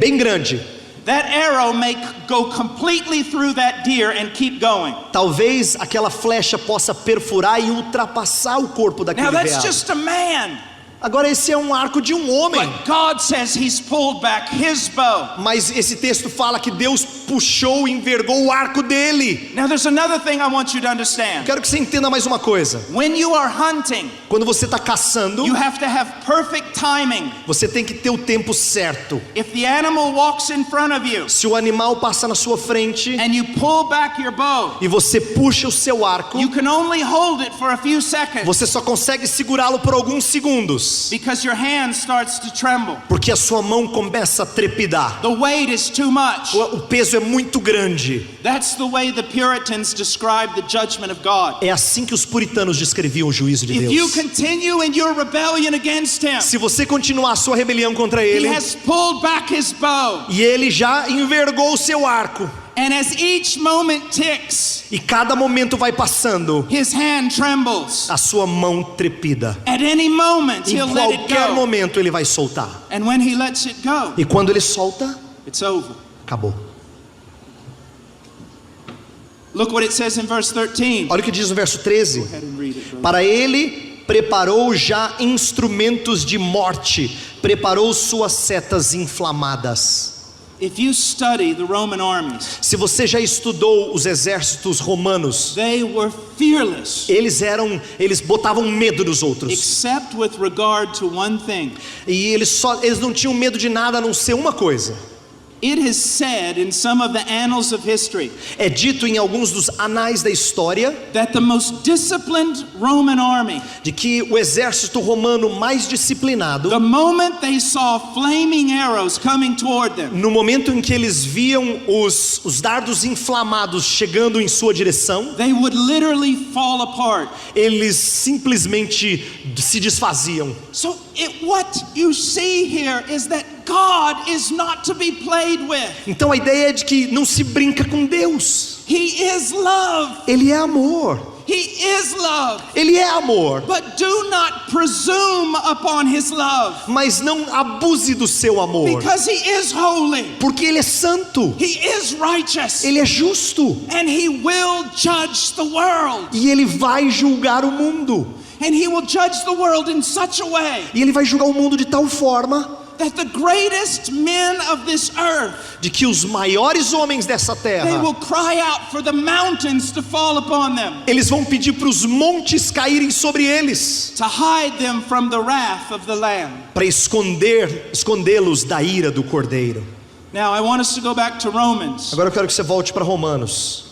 bem grande, that arrow may go completely through that deer and keep going. Talvez aquela flecha possa perfurar e ultrapassar o corpo Now daquele that's veado. just a man. Agora esse é um arco de um homem. But God says he's pulled back his bow. Mas esse texto fala que Deus puxou e envergou o arco dele. Now there's another thing I want you to understand. Quero que você entenda mais uma coisa. When you are hunting, Quando você está caçando, you have to have perfect timing. você tem que ter o tempo certo. If the animal walks in front of you Se o animal passa na sua frente and you pull back your bow, e você puxa o seu arco, you can only hold it for a few seconds você só consegue segurá-lo por alguns segundos, because your hand starts to tremble. porque a sua mão começa a trepidar. The weight is too much. O peso é muito grande. That's the way the Puritans describe the judgment of God. É assim que os puritanos descreviam o juízo de If you Deus. continue in your rebellion against him, Se você continuar a sua rebelião contra he ele, has pulled back his bow, e ele já envergou o seu arco, and as each moment ticks, e cada momento vai passando, his hand trembles. a sua mão trepida. At any moment, Em he'll let it qualquer go. momento ele vai soltar. And when he lets it go, E quando ele solta, it's over. acabou. Look what it says in verse 13. Olha o que diz no verso 13. Go ahead and read it, brother. Para ele preparou já instrumentos de morte, preparou suas setas inflamadas. If you study the Roman armies, Se você já estudou os exércitos romanos, they were fearless, eles botavam medo dos outros. except with regard to one thing. E eles não tinham medo de nada a não ser uma coisa. It is said in some of the annals of history É dito em alguns dos anais da história that the most disciplined Roman army, de que o exército romano mais disciplinado, the moment they saw flaming arrows coming toward them, no momento em que eles viam os dardos inflamados chegando em sua direção, they would literally fall apart. eles simplesmente se desfaziam. So what you see here is that God is not to be played with. Então a ideia é de que não se brinca com Deus. He is love. Ele é amor. He is love. Ele é amor. But do not presume upon his love, Mas não abuse do seu amor, because he is holy. porque ele é santo. He is righteous. Ele é justo. And he will judge the world. E ele vai julgar o mundo. And he will judge the world in such a way E ele vai julgar o mundo de tal forma that the greatest men of this earth, de que os maiores homens dessa they terra, will cry out for the mountains to fall upon them, eles vão pedir para os montes caírem sobre eles, to hide them from the wrath of the Lamb. para escondê-los da ira do Cordeiro. Now I want us to go back to Romans. Agora eu quero que você volte para Romanos.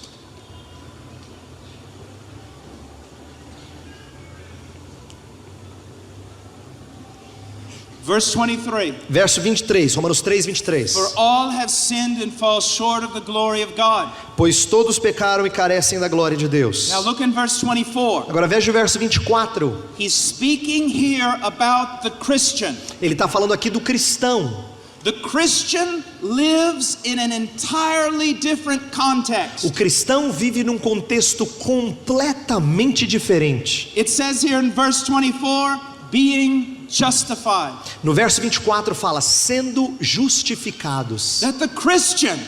Verse 23. Verso 23, Romanos 3, 23. For all have sinned and fall short of the glory of God. Pois todos pecaram e carecem da glória de Deus. Now look in verse 24. Agora veja o verso 24. He's speaking here about the Christian. Ele está falando aqui do cristão. The Christian lives in an entirely different context. O cristão vive num contexto completamente diferente. It says here in verse 24, being justified. No verso 24 fala, sendo justificados. That the Christian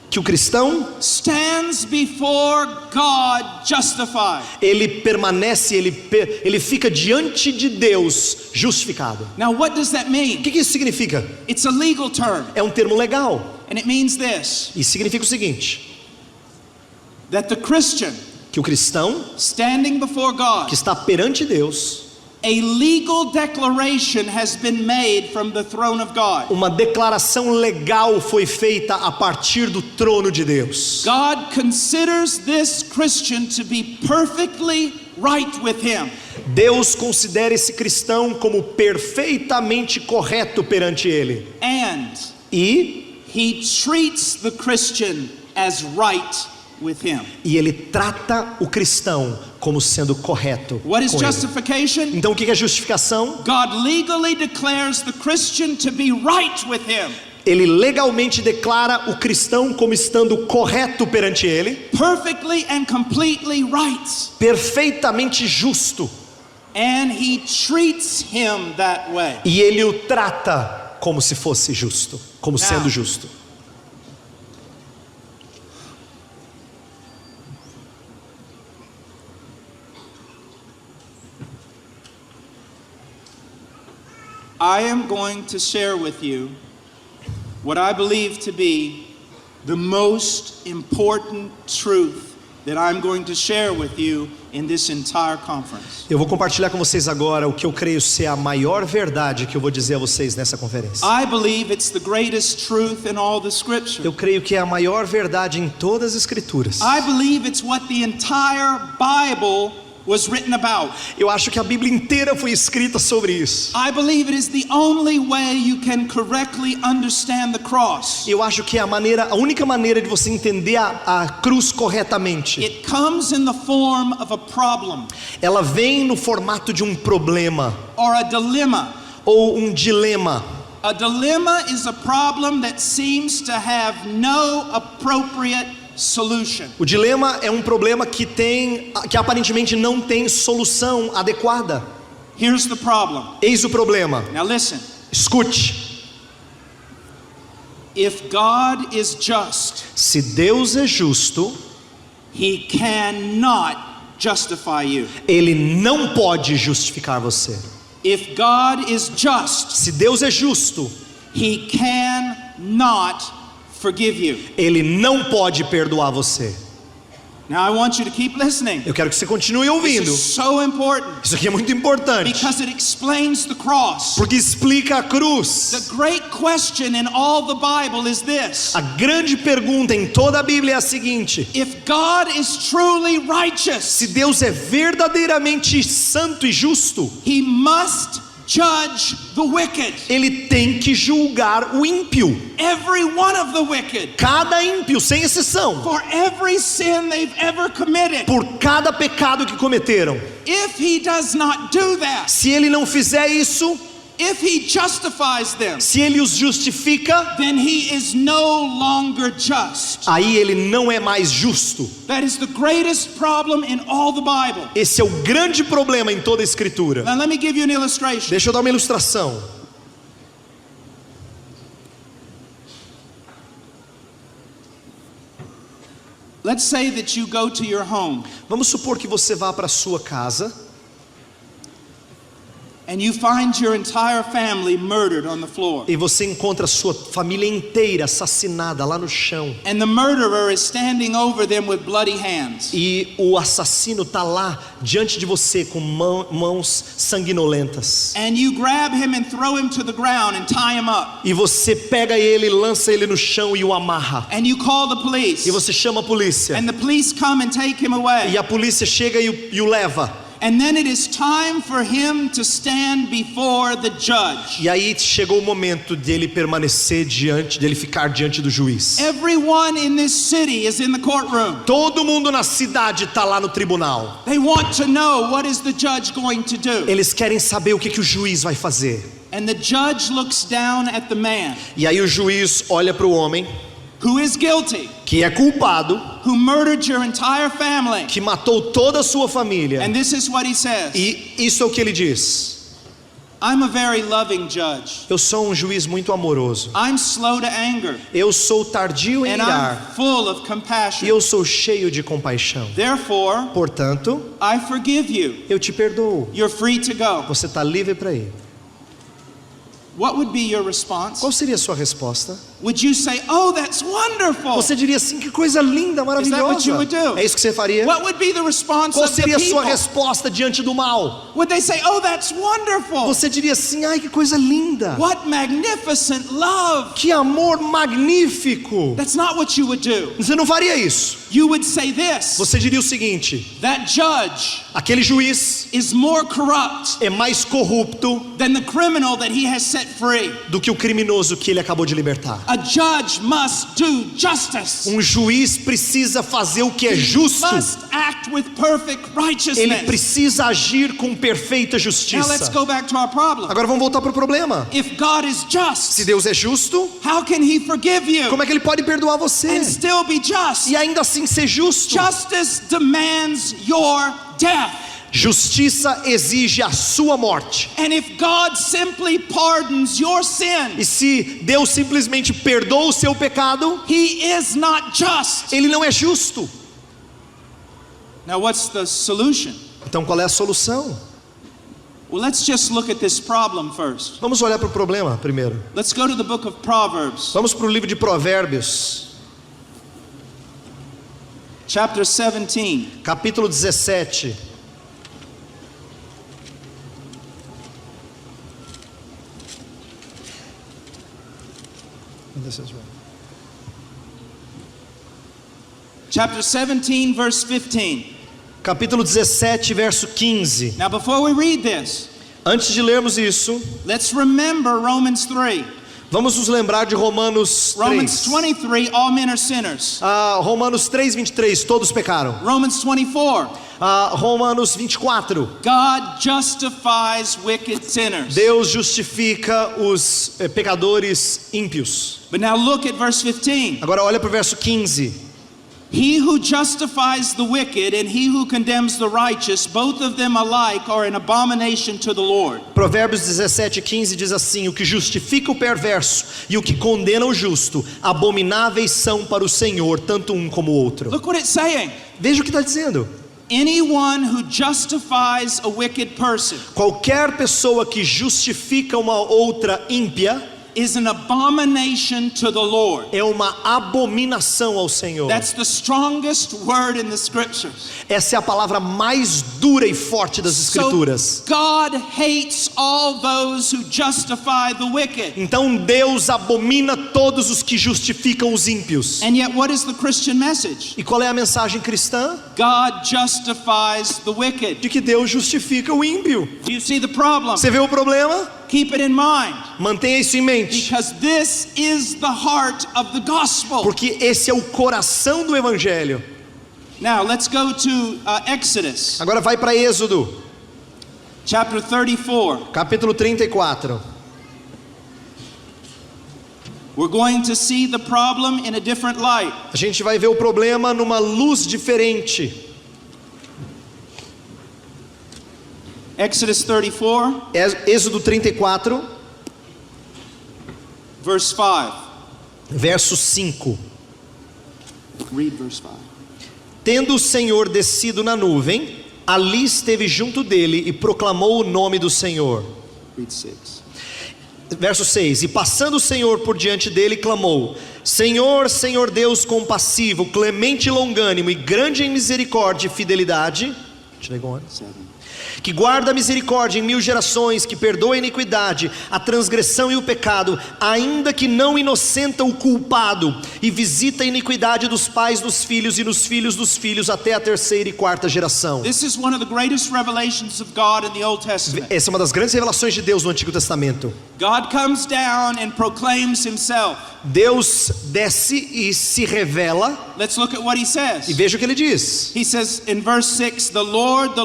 Que o cristão, stands before God justified. ele permanece, ele fica diante de Deus justificado. Now what does that O mean? que isso significa? It's a legal term, É um termo legal. and it means this, E significa o seguinte, that the Christian que o cristão standing before God, que está perante Deus, a legal declaration has been made from the throne of God. uma declaração legal foi feita a partir do trono de Deus. God considers this Christian to be perfectly right with him. Deus considera esse cristão como perfeitamente correto perante ele. And E he treats the Christian as right with him. ele trata o cristão como sendo correto What is com ele. justification? Então o que é justificação? God legally declares the Christian to be right with him, Ele legalmente declara o cristão como estando correto perante ele, perfectly and completely right. perfeitamente justo, And he treats him that way. e ele o trata como se fosse justo, como sendo justo. I am going to share with you what I believe to be the most important truth that I'm going to share with you in this entire conference. Eu vou compartilhar com vocês agora o que eu creio ser a maior verdade que eu vou dizer a vocês nessa conferência. I believe it's the greatest truth in all the scripture. Eu creio que é a maior verdade em todas as escrituras. I believe it's what the entire Bible was written about. Eu acho que a Bíblia inteira foi escrita sobre isso. I believe it is the only way you can correctly understand the cross. Eu acho que é a única maneira de você entender a cruz corretamente. It comes in the form of a problem Ela vem no formato de um problema or a dilemma. ou um dilema. A dilemma is a problem that seems to have no appropriate solution. O dilema é um problema que aparentemente não tem solução adequada. Here's the problem. Eis o problema. Now listen. Escute. If God is just, Se Deus é justo, He cannot justify you. Ele não pode justificar você. If God is just, Se Deus é justo, He cannot forgive you. Ele não pode perdoar você. Now I want you to keep listening. Eu quero que você continue This ouvindo. is so important Isso aqui é muito importante, because it explains the cross. porque explica a cruz. The great question in all the Bible is this: A grande pergunta em toda a Bíblia é a seguinte: if God is truly righteous, se Deus é verdadeiramente santo e justo, He must judge the wicked. Ele tem que julgar o ímpio. Every one of the wicked. Cada ímpio, sem exceção. For every sin they've ever committed. Por cada pecado que cometeram. If He does not do that, Se Ele não fizer isso, if He justifies them, se Ele os justifica, then He is no longer just. aí Ele não é mais justo. That is the greatest problem in all the Bible. Esse é o grande problema em toda a Escritura. Now let me give you an illustration. Deixa eu dar uma ilustração. Let's say that you go to your home Vamos supor que você vá para a sua casa and you find your entire family murdered on the floor. e você encontra a sua família inteira assassinada lá no chão. And the murderer is standing over them with bloody hands. E o assassino está lá diante de você com mãos sanguinolentas. And you grab him and throw him to the ground and tie him up. E você pega ele, lança ele no chão e o amarra. And you call the police. E você chama a polícia. And the police come and take him away. E a polícia chega e o leva. And then it is time for him to stand before the judge. E aí chegou o momento dele ficar diante do juiz. Everyone in this city is in the courtroom. Todo mundo na cidade está lá no tribunal. They want to know what is the judge going to do. Eles querem saber o que o juiz vai fazer. And the judge looks down at the man E aí o juiz olha para o homem who is guilty, que é culpado, who murdered your entire family. que matou toda a sua família. And this is what he says. E isso é o que ele diz: I'm a very loving judge. eu sou um juiz muito amoroso. I'm slow to anger. Eu sou tardio em And irar. I'm full of E compassion. eu sou cheio de compaixão. Therefore, Portanto, I forgive you. eu te perdoo. You're free to go. Você está livre para ir. What would be your response? Qual seria a sua resposta? Would you say, "Oh, that's wonderful"? Você diria assim: que coisa linda, Is that what you would maravilhosa. do? É isso que você faria? What would be the response Qual of the seria a sua people? resposta diante do mal? Would they say, "Oh, that's wonderful"? Você diria assim: ai, que coisa linda. What magnificent love. Que amor magnífico. That's not what you would do. Você não faria isso. You would say this: Você diria o seguinte: that judge aquele juiz is more corrupt é mais corrupto than the criminal that he has set free. do que o criminoso que ele acabou de libertar. A judge must do justice. Um juiz precisa fazer o que é justo. Must act with perfect Ele righteousness. precisa agir com perfeita Now let's justiça. go back to our problem. Agora vamos voltar para o problema. If God is Se just, Deus é justo, how can He forgive you como é que ele pode perdoar você and still be just? e ainda assim ser justo? Justice demands your death. Justiça exige a sua morte. And if God simply pardons your sin, E se Deus simplesmente perdoa o seu pecado, He is not just. ele não é justo. Now what's the solution? Então qual é a solução? Well, let's just look at this problem first. Vamos olhar para o problema primeiro. Let's go to the book of Proverbs, Vamos para o livro de Provérbios, chapter 17. capítulo 17. Chapter 17, verse 15. Capítulo 17, verso 15. Now, before we read this, Antes de lermos isso, let's remember Romans 3. vamos nos lembrar de Romanos 3. Romans 23, all men are sinners. Romanos 3, 23, todos pecaram. Romans 24, Romanos 24, God justifies wicked sinners. Deus justifica os pecadores ímpios. But now look at verse 15. Agora olha para o verso 15. He who justifies the wicked and he who condemns the righteous, both of them alike are an abomination to the Lord. Provérbios 17, 15 diz assim: o que justifica o perverso e o que condena o justo, abomináveis são para o Senhor, tanto um como o outro. Look what it's saying. Veja o que está dizendo. Anyone who justifies a wicked person Qualquer pessoa que justifica uma outra ímpia is an abomination to the Lord. é uma abominação ao Senhor. That's the strongest word in the scriptures. Essa é a palavra mais dura e forte das Escrituras. So God hates all those who justify the wicked. Então Deus abomina todos os que justificam os ímpios. And yet what is the Christian message? E qual é a mensagem cristã? God justifies the wicked. De que Deus justifica o ímpio. Do you see the problem? Você vê o problema? Keep it in mind, Mantenha isso em mente. because this is the heart of the gospel. Porque esse é o coração do Evangelho. Now let's go to Exodus Agora vai para Êxodo, chapter 34. capítulo 34. We're going to see the problem in a different light. A gente vai ver o problema numa luz diferente. Exodus 34, Êxodo 34, verse 5. verso 5. Read verse 5. Tendo o Senhor descido na nuvem, ali esteve junto dele e proclamou o nome do Senhor. Read 6. Verso 6: E passando o Senhor por diante dele, clamou: Senhor, Senhor Deus compassivo, clemente e longânimo e grande em misericórdia e fidelidade, que guarda a misericórdia em 1000 gerações, que perdoa a iniquidade, a transgressão e o pecado, ainda que não inocenta o culpado, e visita a iniquidade dos pais dos filhos e nos filhos dos filhos até a 3ª e 4ª geração. This is one of the greatest revelations of God in the Old Testament. Essa é uma das grandes revelações de Deus no Antigo Testamento. God comes down and proclaims himself. Deus desce e se revela. Let's look at what he E says. veja o que ele diz. He says in verse 6, the Lord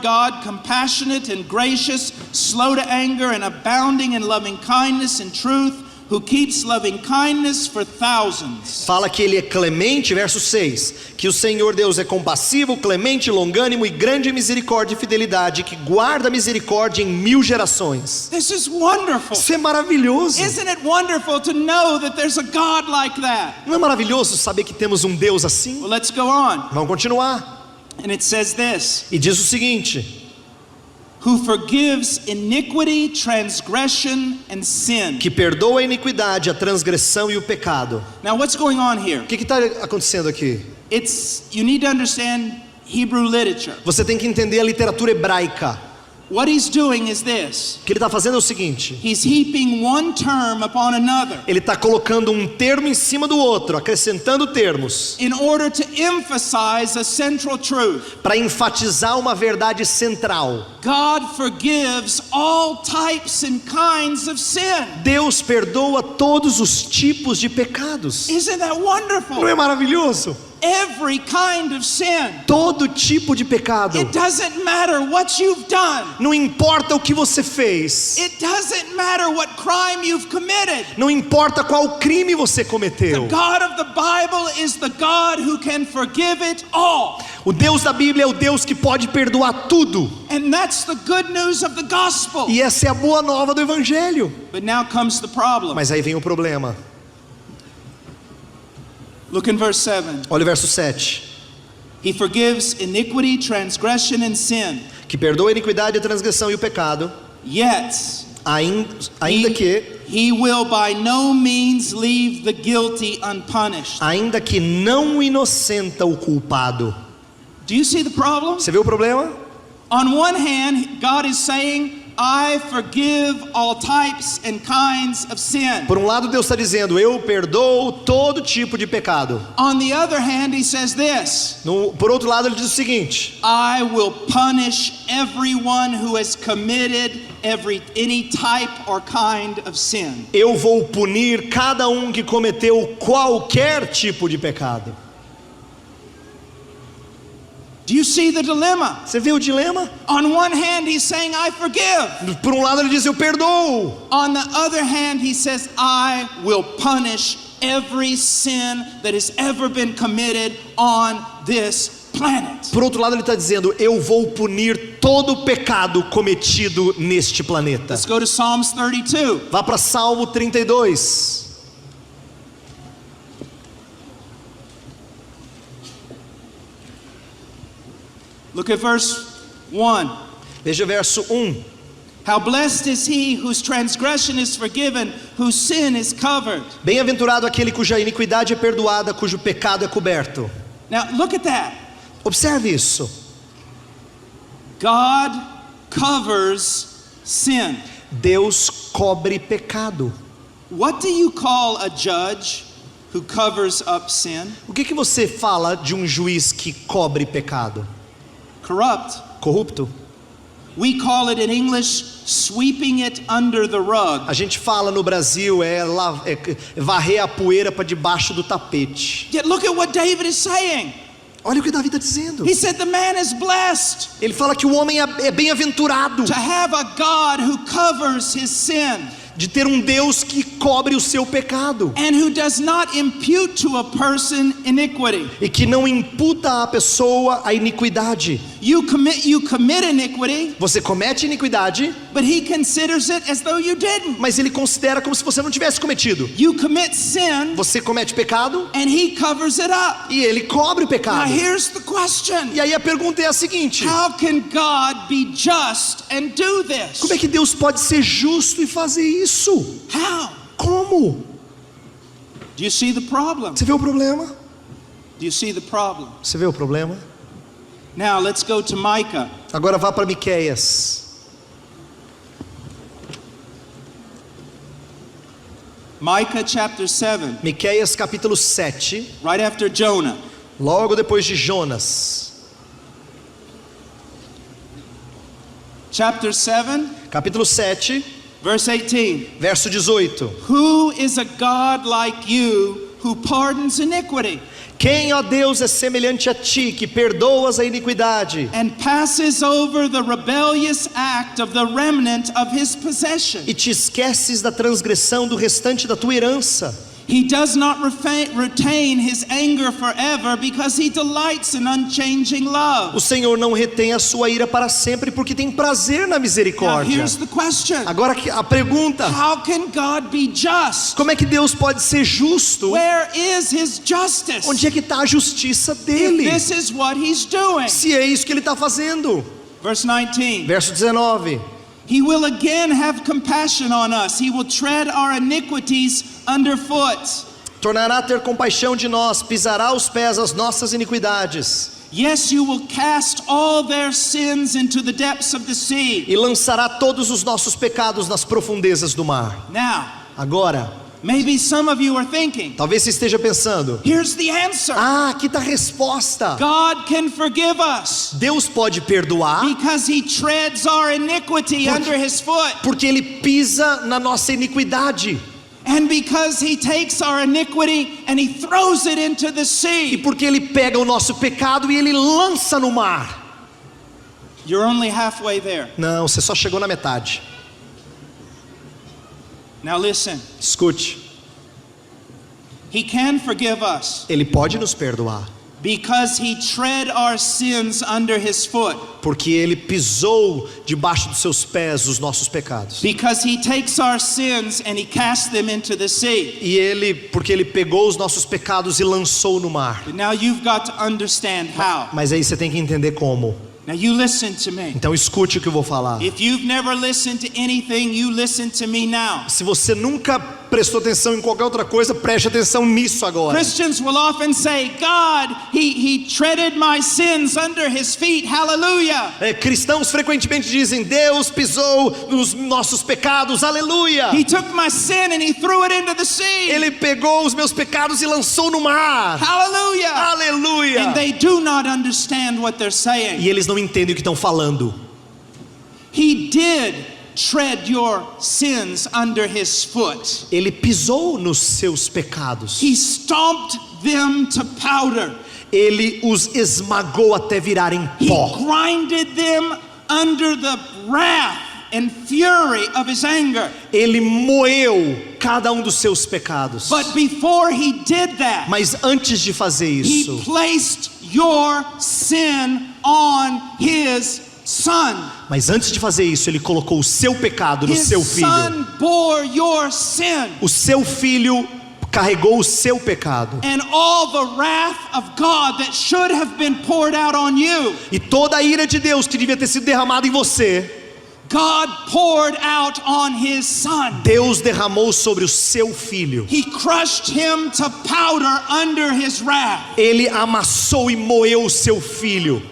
God, compassionate and gracious, slow to anger and abounding in loving kindness and truth, who keeps loving kindness for thousands. Fala que ele é clemente, verso 6, que o Senhor Deus é compassivo, clemente, longânimo e grande em misericórdia e fidelidade, que guarda a misericórdia em 1000 gerações. This is wonderful. Isso é maravilhoso. Isn't it wonderful to know that there's a God like that? Não é maravilhoso saber que temos um Deus assim? Well, let's go on. Vamos continuar. And it says this, E diz o seguinte: who forgives iniquity, transgression and sin. que perdoa a iniquidade, a transgressão e o pecado. Now what's going on here? O que está acontecendo aqui? You need to understand Hebrew literature. Você tem que entender a literatura hebraica. What he's doing is this. O que ele está fazendo é o seguinte: He's heaping one term upon another ele está colocando um termo em cima do outro, acrescentando termos, in order to emphasize a central truth. para enfatizar uma verdade central. God forgives all types and kinds of sin. Deus perdoa todos os tipos de pecados. Isn't that Não wonderful? é maravilhoso? Every kind of sin. Todo tipo de pecado. It doesn't matter what you've done. Não importa o que você fez. It doesn't matter what crime you've committed. Não importa qual crime você The cometeu. God of the Bible is the God who can forgive it all. O Deus da Bíblia é o Deus que pode perdoar tudo. And that's the good news of the gospel. E essa é a boa nova do Evangelho. But now comes the problem. Mas aí vem o problema. Look in verse 7. Olha o verso 7. He forgives iniquity, transgression and sin. que perdoa a iniquidade, a transgressão e o pecado, yet ainda que he will by no means leave the guilty unpunished. não inocenta o culpado. Do you see the problem? Você vê o problema? On one hand, God is saying, I forgive all types and kinds of sin. Por um lado, Deus está dizendo, eu perdoo todo tipo de pecado. On the other hand, he says this, Por outro lado, ele diz o seguinte, I will punish everyone who has committed any type or kind of sin. eu vou punir cada um que cometeu qualquer tipo de pecado. Do you see the dilemma? Você vê o dilema? On one hand, he's saying, I forgive. Por um lado, ele diz, eu perdoo. On the other hand, he says, I will punish every sin that has ever been committed on this planet. Por outro lado, ele está dizendo, eu vou punir todo o pecado cometido neste planeta. Let's go to Psalms 32. Vá para Salmo 32. Look at verse 1. Veja o verso 1. How blessed is he whose transgression is forgiven, whose sin is covered. Bem-aventurado aquele cuja iniquidade é perdoada, cujo pecado é coberto. Now look at that. Observe isso. God covers sin. Deus cobre pecado. What do you call a judge who covers up sin? O que você fala de um juiz que cobre pecado? Corrupt. Corrupto? We call it in English sweeping it under the rug. A gente fala no Brasil é varrer a poeira para debaixo do tapete. Yet look at what David is saying. Olha o que Davi está dizendo. He said the man is blessed Ele fala que o homem é bem-aventurado to have a God who covers his sin de ter um Deus que cobre o seu pecado and who does not impute to a person iniquity. e que não imputa à pessoa a iniquidade. You commit iniquity, Você comete iniquidade, but he considers it as though you didn't. mas ele considera como se você não tivesse cometido. You commit sin Você comete pecado and he covers it up. e ele cobre o Now pecado. here's the question. E aí a pergunta é a seguinte: How can God be just and do this? como é que Deus pode ser justo e fazer isso? How? Como? Do you see the problem? Você vê o problema? Do you see the problem? Você vê o problema? Now let's go to Micah. Agora vá para Miqueias. Micah chapter 7, Miqueias capítulo 7, right after Jonah. logo depois de Jonas. Chapter 7, Capítulo 7, verse 18. verso 18. Who is a God like you who pardons iniquity Quem, ó Deus, é semelhante a ti, que perdoas a iniquidade and passes over the rebellious act of the remnant of his possession? e te esqueces da transgressão do restante da tua herança? He does not retain his anger forever because he delights in unchanging love. O Senhor não retém a sua ira para sempre, porque tem prazer na Now misericórdia. here's the question. Agora a pergunta: How can God be just? como é que Deus pode ser justo? Where is his justice? Onde é que está a justiça If dele? this is what he's doing. Se é isso que ele está fazendo. Verse 19. Verso 19. He will again have compassion on us. He will tread our iniquities underfoot. Tornará a ter compaixão de nós, pisará aos pés as nossas iniquidades. Yes, you will cast all their sins into the depths of the sea. E lançará todos os nossos pecados nas profundezas do mar. Now, Agora, maybe some of you are thinking, talvez você esteja pensando: here's the answer. aqui está a resposta. God can forgive us Deus pode perdoar because he treads our iniquity under his foot. porque Ele pisa na nossa iniquidade. And because he takes our iniquity and he throws it into the E sea. porque Ele pega o nosso pecado e Ele lança no mar. You're only halfway there. Não, você só chegou na metade. Now listen. Escute, He can forgive us Ele pode nos perdoar because he tread our sins under his foot. porque Ele pisou debaixo dos seus pés os nossos pecados. Because he takes our sins and he casts them into the sea. E porque Ele pegou os nossos pecados e lançou no mar. But now you've got to understand how. Mas aí você tem que entender como. Now you listen to me. Então escute o que eu vou falar. If you've never listened to anything, you listen to me now. Se você nunca prestou atenção em qualquer outra coisa, preste atenção nisso agora. Christians will often say, God, he treaded my sins under his feet. Hallelujah. Cristãos frequentemente dizem, Deus pisou nos nossos pecados, aleluia. He took my sin and he threw it into the sea. Ele pegou os meus pecados e lançou no mar. Hallelujah. Aleluia. And they do not understand what they're saying. E eles não entendem o que estão falando. He did tread your sins under his foot. Ele pisou nos seus pecados. He stomped them to powder. Ele os esmagou até virarem He pó. grinded them under the wrath and fury of his anger. Ele moeu cada um dos seus pecados. But before he did that, Mas antes de fazer he isso, placed your sin on his son. ele colocou o seu pecado no His seu filho. son bore your sin. O seu filho carregou o seu pecado. And all the wrath of God that should have been poured out on you, E toda a ira de Deus que devia ter sido derramada em você, God poured out on his son. Deus derramou sobre o seu filho. He crushed him to powder under his wrath. Ele amassou e moeu o seu filho.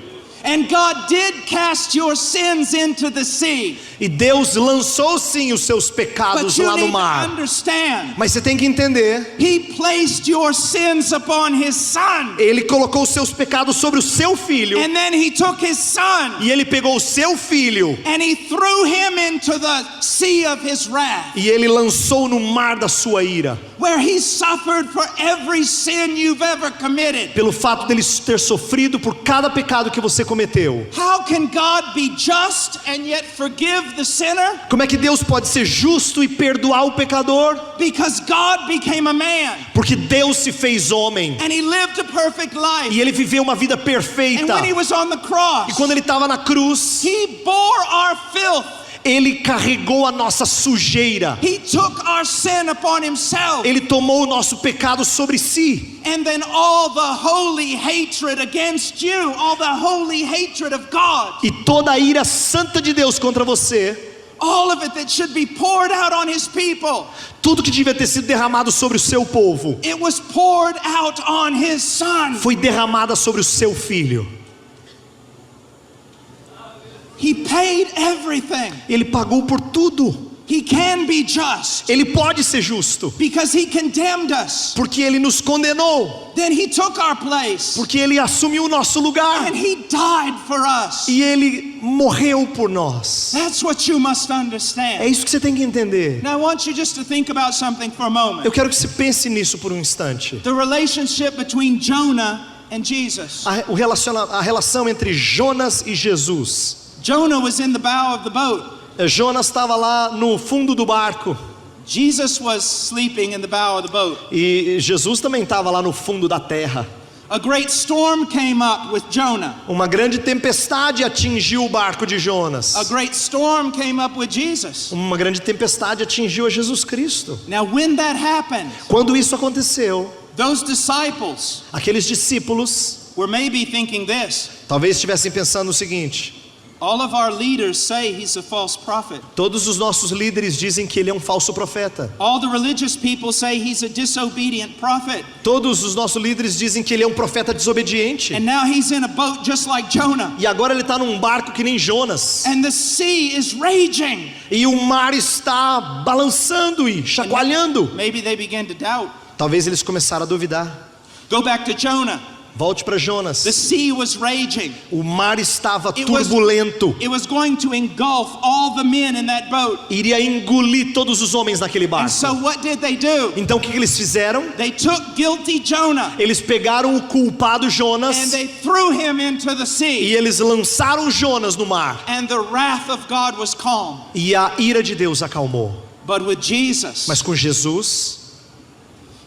And God did cast your sins into the sea. E Deus lançou sim os seus pecados But you lá no need to mar. understand, Mas você tem que entender, he placed your sins upon his son. Ele colocou os seus pecados sobre o seu filho. And then he took his son E ele pegou o seu filho and he threw him into the sea of his wrath, e ele lançou no mar da sua ira. where he suffered for every sin you've ever committed. Pelo fato dele ter sofrido por cada pecado que você cometeu. How can God be just and yet forgive the sinner? Como é que Deus pode ser justo e perdoar o pecador? Because God became a man Porque Deus se fez homem and he lived a perfect life. e ele viveu uma vida And perfeita. when he was on the cross, E quando ele estava na cruz, he bore our filth. ele carregou a nossa sujeira. He took our sin upon himself. Ele tomou o nosso pecado sobre si. And then all the holy hatred against you, all the holy hatred of God, E toda a ira santa de Deus contra você, all of it that should be poured out on his people, tudo que devia ter sido derramado sobre o seu povo, it was poured out on his son. foi derramada sobre o seu filho. He paid everything. Ele pagou por tudo. He can be just Ele pode ser justo, because he condemned us. porque ele nos condenou, Then he took our place porque ele assumiu o nosso lugar and he died for us. e ele morreu por nós. That's what you must É understand. isso que você tem que entender. Now I want you just to think about something for a moment. Eu quero que você pense nisso por um instante. The relationship between Jonah and Jesus. A relação entre Jonas e Jesus. Jonah was in the bow of the boat. Jonas estava lá no fundo do barco Jesus was sleeping in the bow of the boat. e Jesus também estava lá no fundo da terra. A great storm came up with Jonah. Uma grande tempestade atingiu o barco de Jonas. A great storm came up with Jesus. Uma grande tempestade atingiu a Jesus Cristo. Now when that happened, Quando isso aconteceu, those disciples aqueles discípulos were maybe thinking this: talvez estivessem pensando o seguinte: all of our leaders say he's a false prophet. todos os nossos líderes dizem que ele é um falso profeta. All the religious people say he's a disobedient prophet. Todos os nossos líderes dizem que ele é um profeta desobediente. And now he's in a boat just like Jonah. E agora ele está num barco que nem Jonas. And the sea is raging. E o mar está balançando e chacoalhando. Maybe they began to doubt. Talvez eles começaram a duvidar. Go back to Jonah. Volte para Jonas. The sea was raging. O mar estava It was- turbulento. It was going to engulf all the men in that boat. Iria engolir todos os homens naquele And barco. so what did they do? Então o que eles fizeram? They took guilty Jonah Eles pegaram o culpado and Jonas they threw him into the e sea. eles lançaram Jonas no mar. And the wrath of God was calm. E a ira de Deus acalmou. But with Jesus, Mas com Jesus,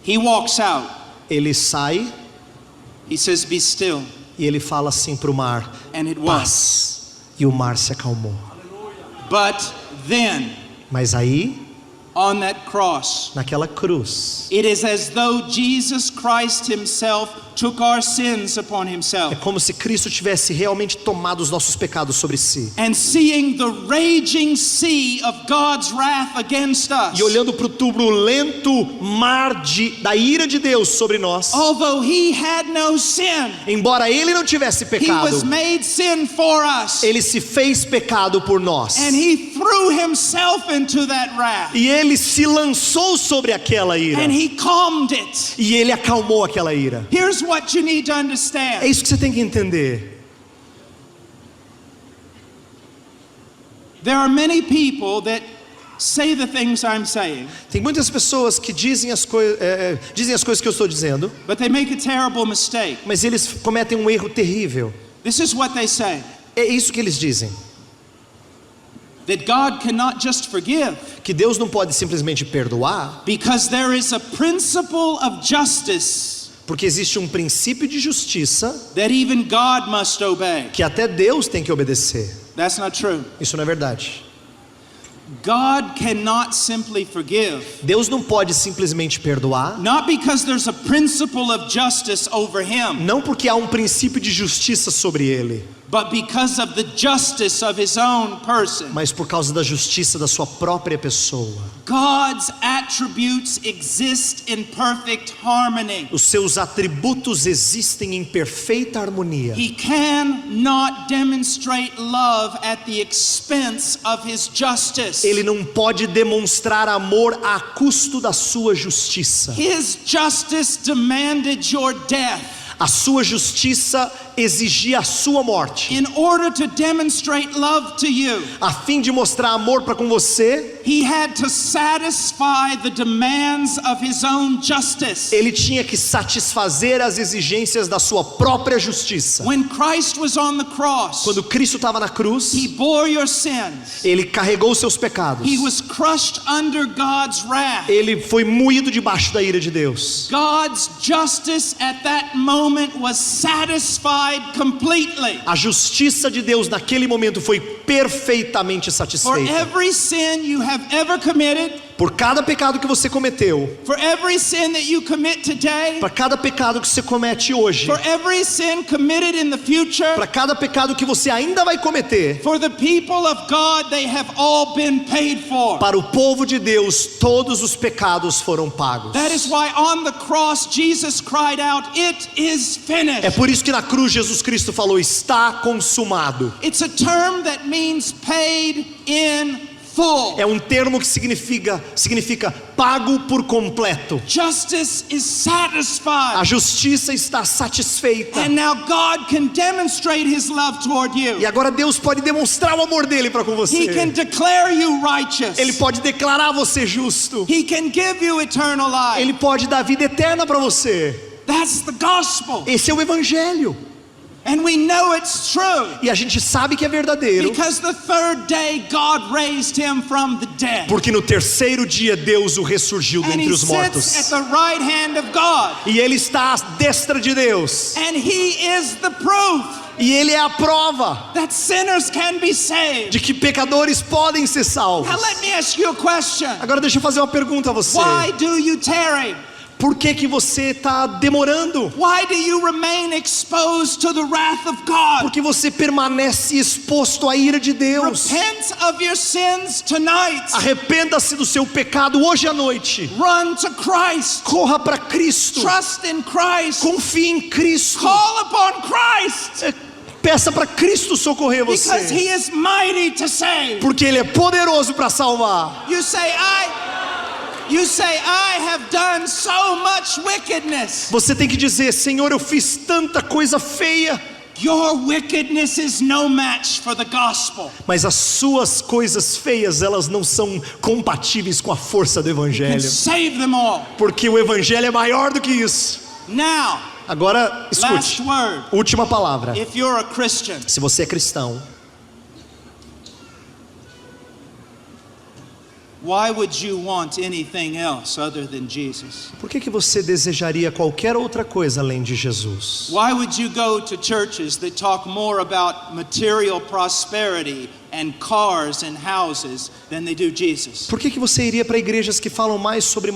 he walks out. ele sai He says, "Be still." e ele fala assim para o mar: And it was. paz. E o mar se acalmou. But then Mas aí, on that cross. naquela cruz. It is as though Jesus Christ himself took our sins upon É himself. como se Cristo tivesse realmente tomado os nossos pecados sobre si. And seeing the raging sea of God's wrath against us. E olhando para o turbulento mar da ira de Deus sobre nós, Although he had no sin, embora ele não tivesse he pecado, was made sin for us. ele se fez pecado por nós. And he threw himself into that wrath. E ele se lançou sobre aquela ira. And he calmed it. E ele acalmou aquela ira. Here's what you need to É understand. isso que você tem que entender. There are many people that say the things I'm saying, Tem muitas pessoas que dizem as coisas que eu estou dizendo, but they make a terrible mistake. mas eles cometem um erro terrível. This is what they say, É isso que eles dizem. that God cannot just forgive Que Deus não pode simplesmente perdoar, because there is a principle of justice porque existe um princípio de justiça that even God must obey. que até Deus tem que obedecer. That's not true. Isso não é verdade. God cannot simply forgive, Deus não pode simplesmente perdoar, not because there's a principle of justice over him, não porque há um princípio de justiça sobre ele, but because of the justice of his own person. mas por causa da justiça da sua própria pessoa. God's attributes exist in perfect harmony. Os seus atributos existem em perfeita harmonia. He cannot demonstrate love at the expense of his justice. Ele não pode demonstrar amor a custo da sua justiça. His justice demanded your death. A sua justiça exigia a sua morte. In order to demonstrate love to you, A fim de mostrar amor para com você, he had to satisfy the demands of his own justice. ele tinha que satisfazer as exigências da sua própria justiça. When Christ was on the cross, Quando Cristo estava na cruz, he bore your sins. ele carregou os seus pecados. He was crushed under God's wrath. Ele foi moído debaixo da ira de Deus. God's justice at that moment was satisfied completely. A justiça de Deus naquele momento foi perfeitamente For satisfeita. every sin you have ever committed, Por cada pecado que você cometeu, for every sin that you commit today, para cada pecado que você comete hoje, for every sin committed in the future, para cada pecado que você ainda vai cometer, for the people of God, they have all been paid for. para o povo de Deus, todos os pecados foram pagos. That is why on the cross Jesus cried out, "It is É finished." por isso que na cruz Jesus Cristo falou: está consumado. It's a term that means paid in full. É um termo que significa pago por completo. Justice is satisfied. A justiça está satisfeita. And now God can demonstrate his love toward you. E agora Deus pode demonstrar o amor dele para com He can você. declare you righteous. Ele pode declarar você justo. He can give you eternal life. Ele pode dar vida eterna para você. That's the gospel. Esse é o evangelho. And we know it's true. E a gente sabe que é verdadeiro, Because the third day God raised him from the dead. porque no terceiro dia Deus o ressurgiu And dentre he os sits at mortos. the right hand of God. E ele está à destra de Deus. And he is the proof E ele é a prova that sinners can be saved. de que pecadores podem ser salvos. Now let me ask you a question. Agora deixa eu fazer uma pergunta a você. Why do you tarry? Por que você está demorando? Why do you remain exposed to the wrath of God? Porque você permanece exposto à ira de Deus. Repent of your sins tonight. Arrependa-se do seu pecado hoje à noite. Run to Christ. Corra para Cristo. Trust in Christ. Confie em Cristo. Call upon Christ. Peça para Cristo socorrer Because você. he is mighty to save. Porque Ele é poderoso para salvar. You say, I have done so much wickedness. Você tem que dizer: Senhor, eu fiz tanta coisa feia. Your wickedness is no match for the gospel. Mas as suas coisas feias, elas não são compatíveis com a força do And Evangelho. save them all. Porque o Evangelho é maior do que isso. Now, Agora, last escute. word. Última palavra. If you're a Christian, Se você é cristão, why would you want anything else other than Jesus? por que você desejaria qualquer outra coisa além de Jesus? Why would you go to churches that talk more about material prosperity and cars and houses than they do Jesus? Por que você iria para igrejas que falam mais sobre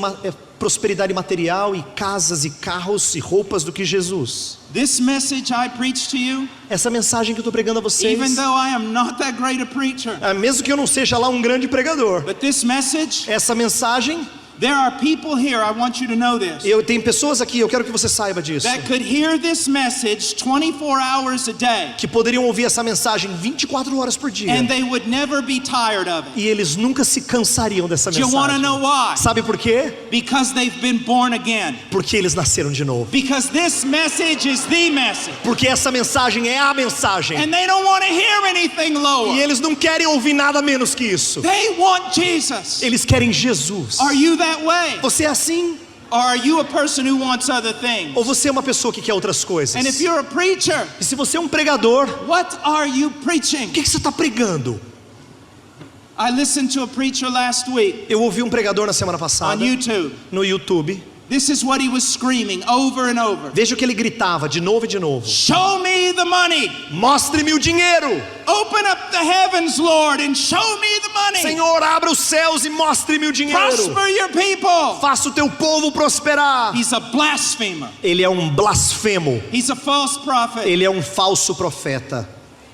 prosperidade material e casas e carros e roupas do que Jesus? This message I preach to you, Essa mensagem que eu estou pregando a vocês, even though I am not that great a preacher, mesmo que eu não seja lá um grande pregador, but this message, essa mensagem, there are people here, I want you to know this, tem pessoas aqui, eu quero que você saiba disso, that could hear this message 24 hours a day, que poderiam ouvir essa mensagem 24 horas por dia, and they would never be tired of it. e eles nunca se cansariam dessa Do you want to mensagem. know why? Sabe por quê? Because they've been born again. Porque eles nasceram de novo. Because this message is the message. Porque essa mensagem é a mensagem. And they don't want to hear anything lower. E eles não querem ouvir nada menos que isso. They want Jesus. Eles querem Jesus. Are you that way? Você é assim? Or are you a person who wants other things? Ou você é uma pessoa que quer outras coisas? And if you're a preacher, E se você é um pregador, what are you o preaching? que você está pregando? I listened to a preacher last week Eu ouvi um pregador na semana on passada YouTube. no YouTube. This is what he was screaming over and over. Veja o que ele gritava de novo e de novo. Show me the money. Mostre-me o dinheiro. Open up the heavens, Lord, and show me the money. Senhor, abra os céus e mostre-me o dinheiro. Prosper your people. Faça o teu povo prosperar. He's a blasphemer. Ele é um blasfemo. He's a false prophet. Ele é um falso profeta.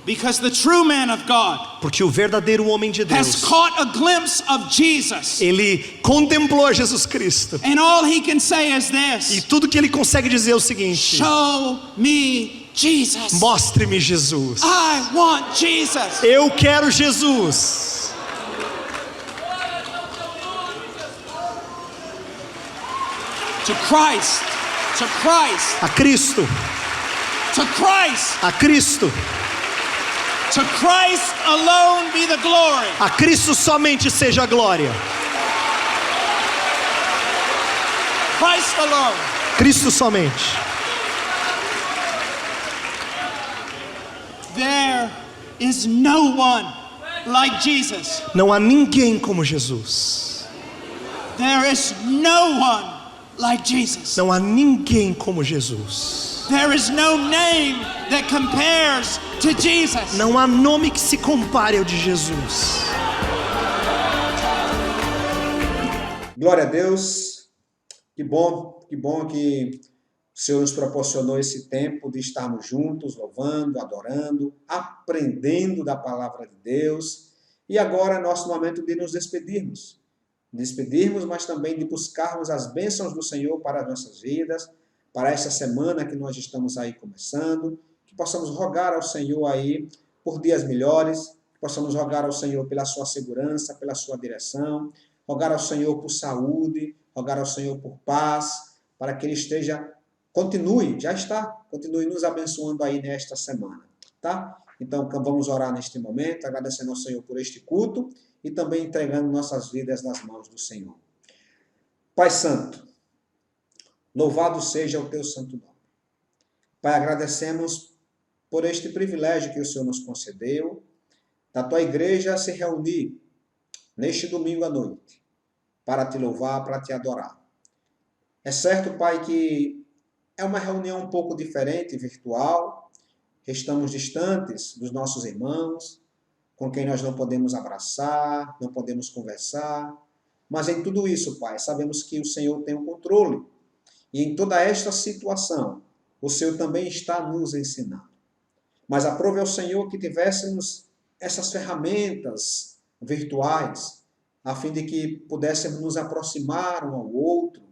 Because the true man of God Porque o verdadeiro homem de has Deus, caught a glimpse of Jesus. ele contemplou Jesus Cristo. And all he can say is E this: tudo que ele consegue dizer é o seguinte: show me Jesus. mostre-me Jesus. I want Jesus. Eu quero Jesus. To Christ. To Christ. A Cristo. To Christ. A Cristo. To Christ alone be the glory. A Cristo somente seja a glória. Christ alone. Cristo somente. There is no one like Jesus. Não há ninguém como Jesus. There is no one like Jesus. Não há ninguém como Jesus. There is no name that compares to Jesus. Não há nome que se compare ao de Jesus. Glória a Deus. Que bom que o Senhor nos proporcionou esse tempo de estarmos juntos, louvando, adorando, aprendendo da palavra de Deus. E agora é nosso momento de nos despedirmos. Despedirmos, mas também de buscarmos as bênçãos do Senhor para as nossas vidas, para essa semana que nós estamos aí começando, que possamos rogar ao Senhor aí por dias melhores, que possamos rogar ao Senhor pela sua segurança, pela sua direção, rogar ao Senhor por saúde, rogar ao Senhor por paz, para que Ele continue nos abençoando aí nesta semana, tá? Então vamos orar neste momento, agradecendo ao Senhor por este culto e também entregando nossas vidas nas mãos do Senhor. Pai Santo, louvado seja o teu santo nome. Pai, agradecemos por este privilégio que o Senhor nos concedeu, da tua igreja se reunir neste domingo à noite, para te louvar, para te adorar. É certo, Pai, que é uma reunião um pouco diferente, virtual, estamos distantes dos nossos irmãos, com quem nós não podemos abraçar, não podemos conversar, mas em tudo isso, Pai, sabemos que o Senhor tem o controle. E em toda esta situação, o Senhor também está nos ensinando. Mas aprove ao Senhor que tivéssemos essas ferramentas virtuais, a fim de que pudéssemos nos aproximar um ao outro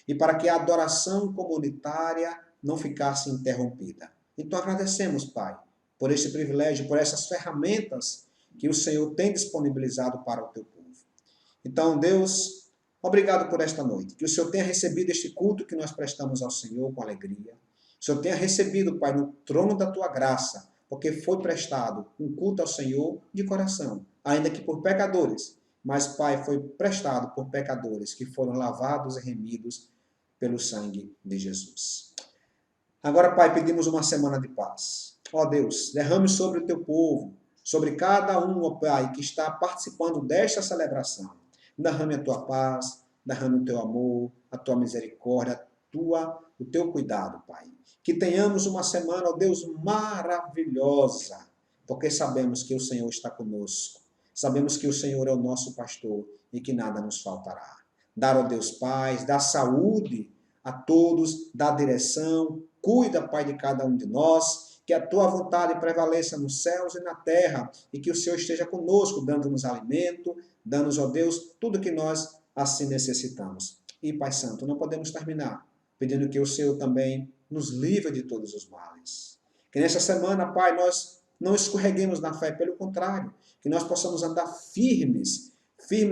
e para que a adoração comunitária não ficasse interrompida. Então agradecemos, Pai, por este privilégio, por essas ferramentas que o Senhor tem disponibilizado para o teu povo. Então, Deus, obrigado por esta noite. Que o Senhor tenha recebido este culto que nós prestamos ao Senhor com alegria. O Senhor tenha recebido, Pai, no trono da tua graça, porque foi prestado um culto ao Senhor de coração, ainda que por pecadores. Mas, Pai, foi prestado por pecadores que foram lavados e remidos pelo sangue de Jesus. Agora, Pai, pedimos uma semana de paz. Ó Deus, derrame sobre o teu povo, sobre cada um, ó Pai, que está participando desta celebração. Derrame a tua paz, derrame o teu amor, a tua misericórdia, o teu cuidado, Pai. Que tenhamos uma semana, ó Deus, maravilhosa, porque sabemos que o Senhor está conosco. Sabemos que o Senhor é o nosso pastor e que nada nos faltará. Dar, ó Deus, paz, dá saúde a todos, dá direção, cuida, Pai, de cada um de nós, que a tua vontade prevaleça nos céus e na terra, e que o Senhor esteja conosco, dando-nos alimento, dando-nos, ó Deus, tudo que nós assim necessitamos. E, Pai Santo, não podemos terminar pedindo que o Senhor também nos livre de todos os males. Que nessa semana, Pai, nós não escorreguemos na fé, pelo contrário, que nós possamos andar firmes,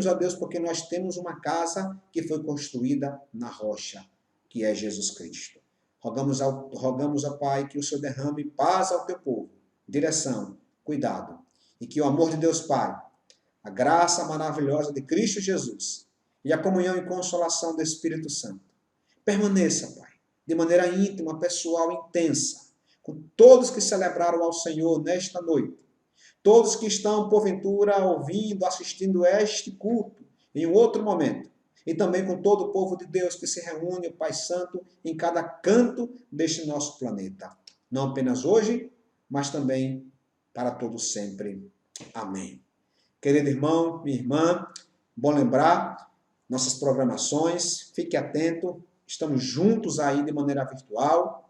ó Deus, porque nós temos uma casa que foi construída na rocha, que é Jesus Cristo. Rogamos ao Pai que o Senhor derrame paz ao teu povo, direção, cuidado, e que o amor de Deus Pai, a graça maravilhosa de Cristo Jesus e a comunhão e consolação do Espírito Santo permaneça, Pai, de maneira íntima, pessoal, intensa, com todos que celebraram ao Senhor nesta noite, todos que estão, porventura, ouvindo, assistindo este culto em um outro momento, e também com todo o povo de Deus que se reúne, o Pai Santo, em cada canto deste nosso planeta. Não apenas hoje, mas também para todos sempre. Amém. Querido irmão, minha irmã, bom lembrar nossas programações, fique atento, estamos juntos aí de maneira virtual,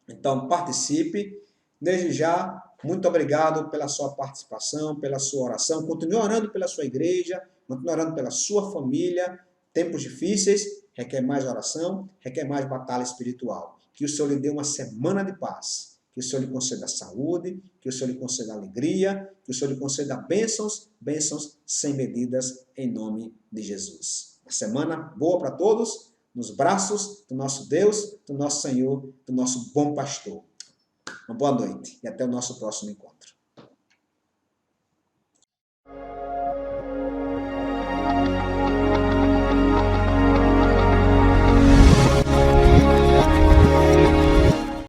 então participe. Desde já, muito obrigado pela sua participação, pela sua oração, continue orando pela sua igreja, continue orando pela sua família. Tempos difíceis requer mais oração, requer mais batalha espiritual. Que o Senhor lhe dê uma semana de paz, que o Senhor lhe conceda saúde, que o Senhor lhe conceda alegria, que o Senhor lhe conceda bênçãos sem medidas, em nome de Jesus. Uma semana boa para todos, nos braços do nosso Deus, do nosso Senhor, do nosso bom pastor. Uma boa noite e até o nosso próximo encontro.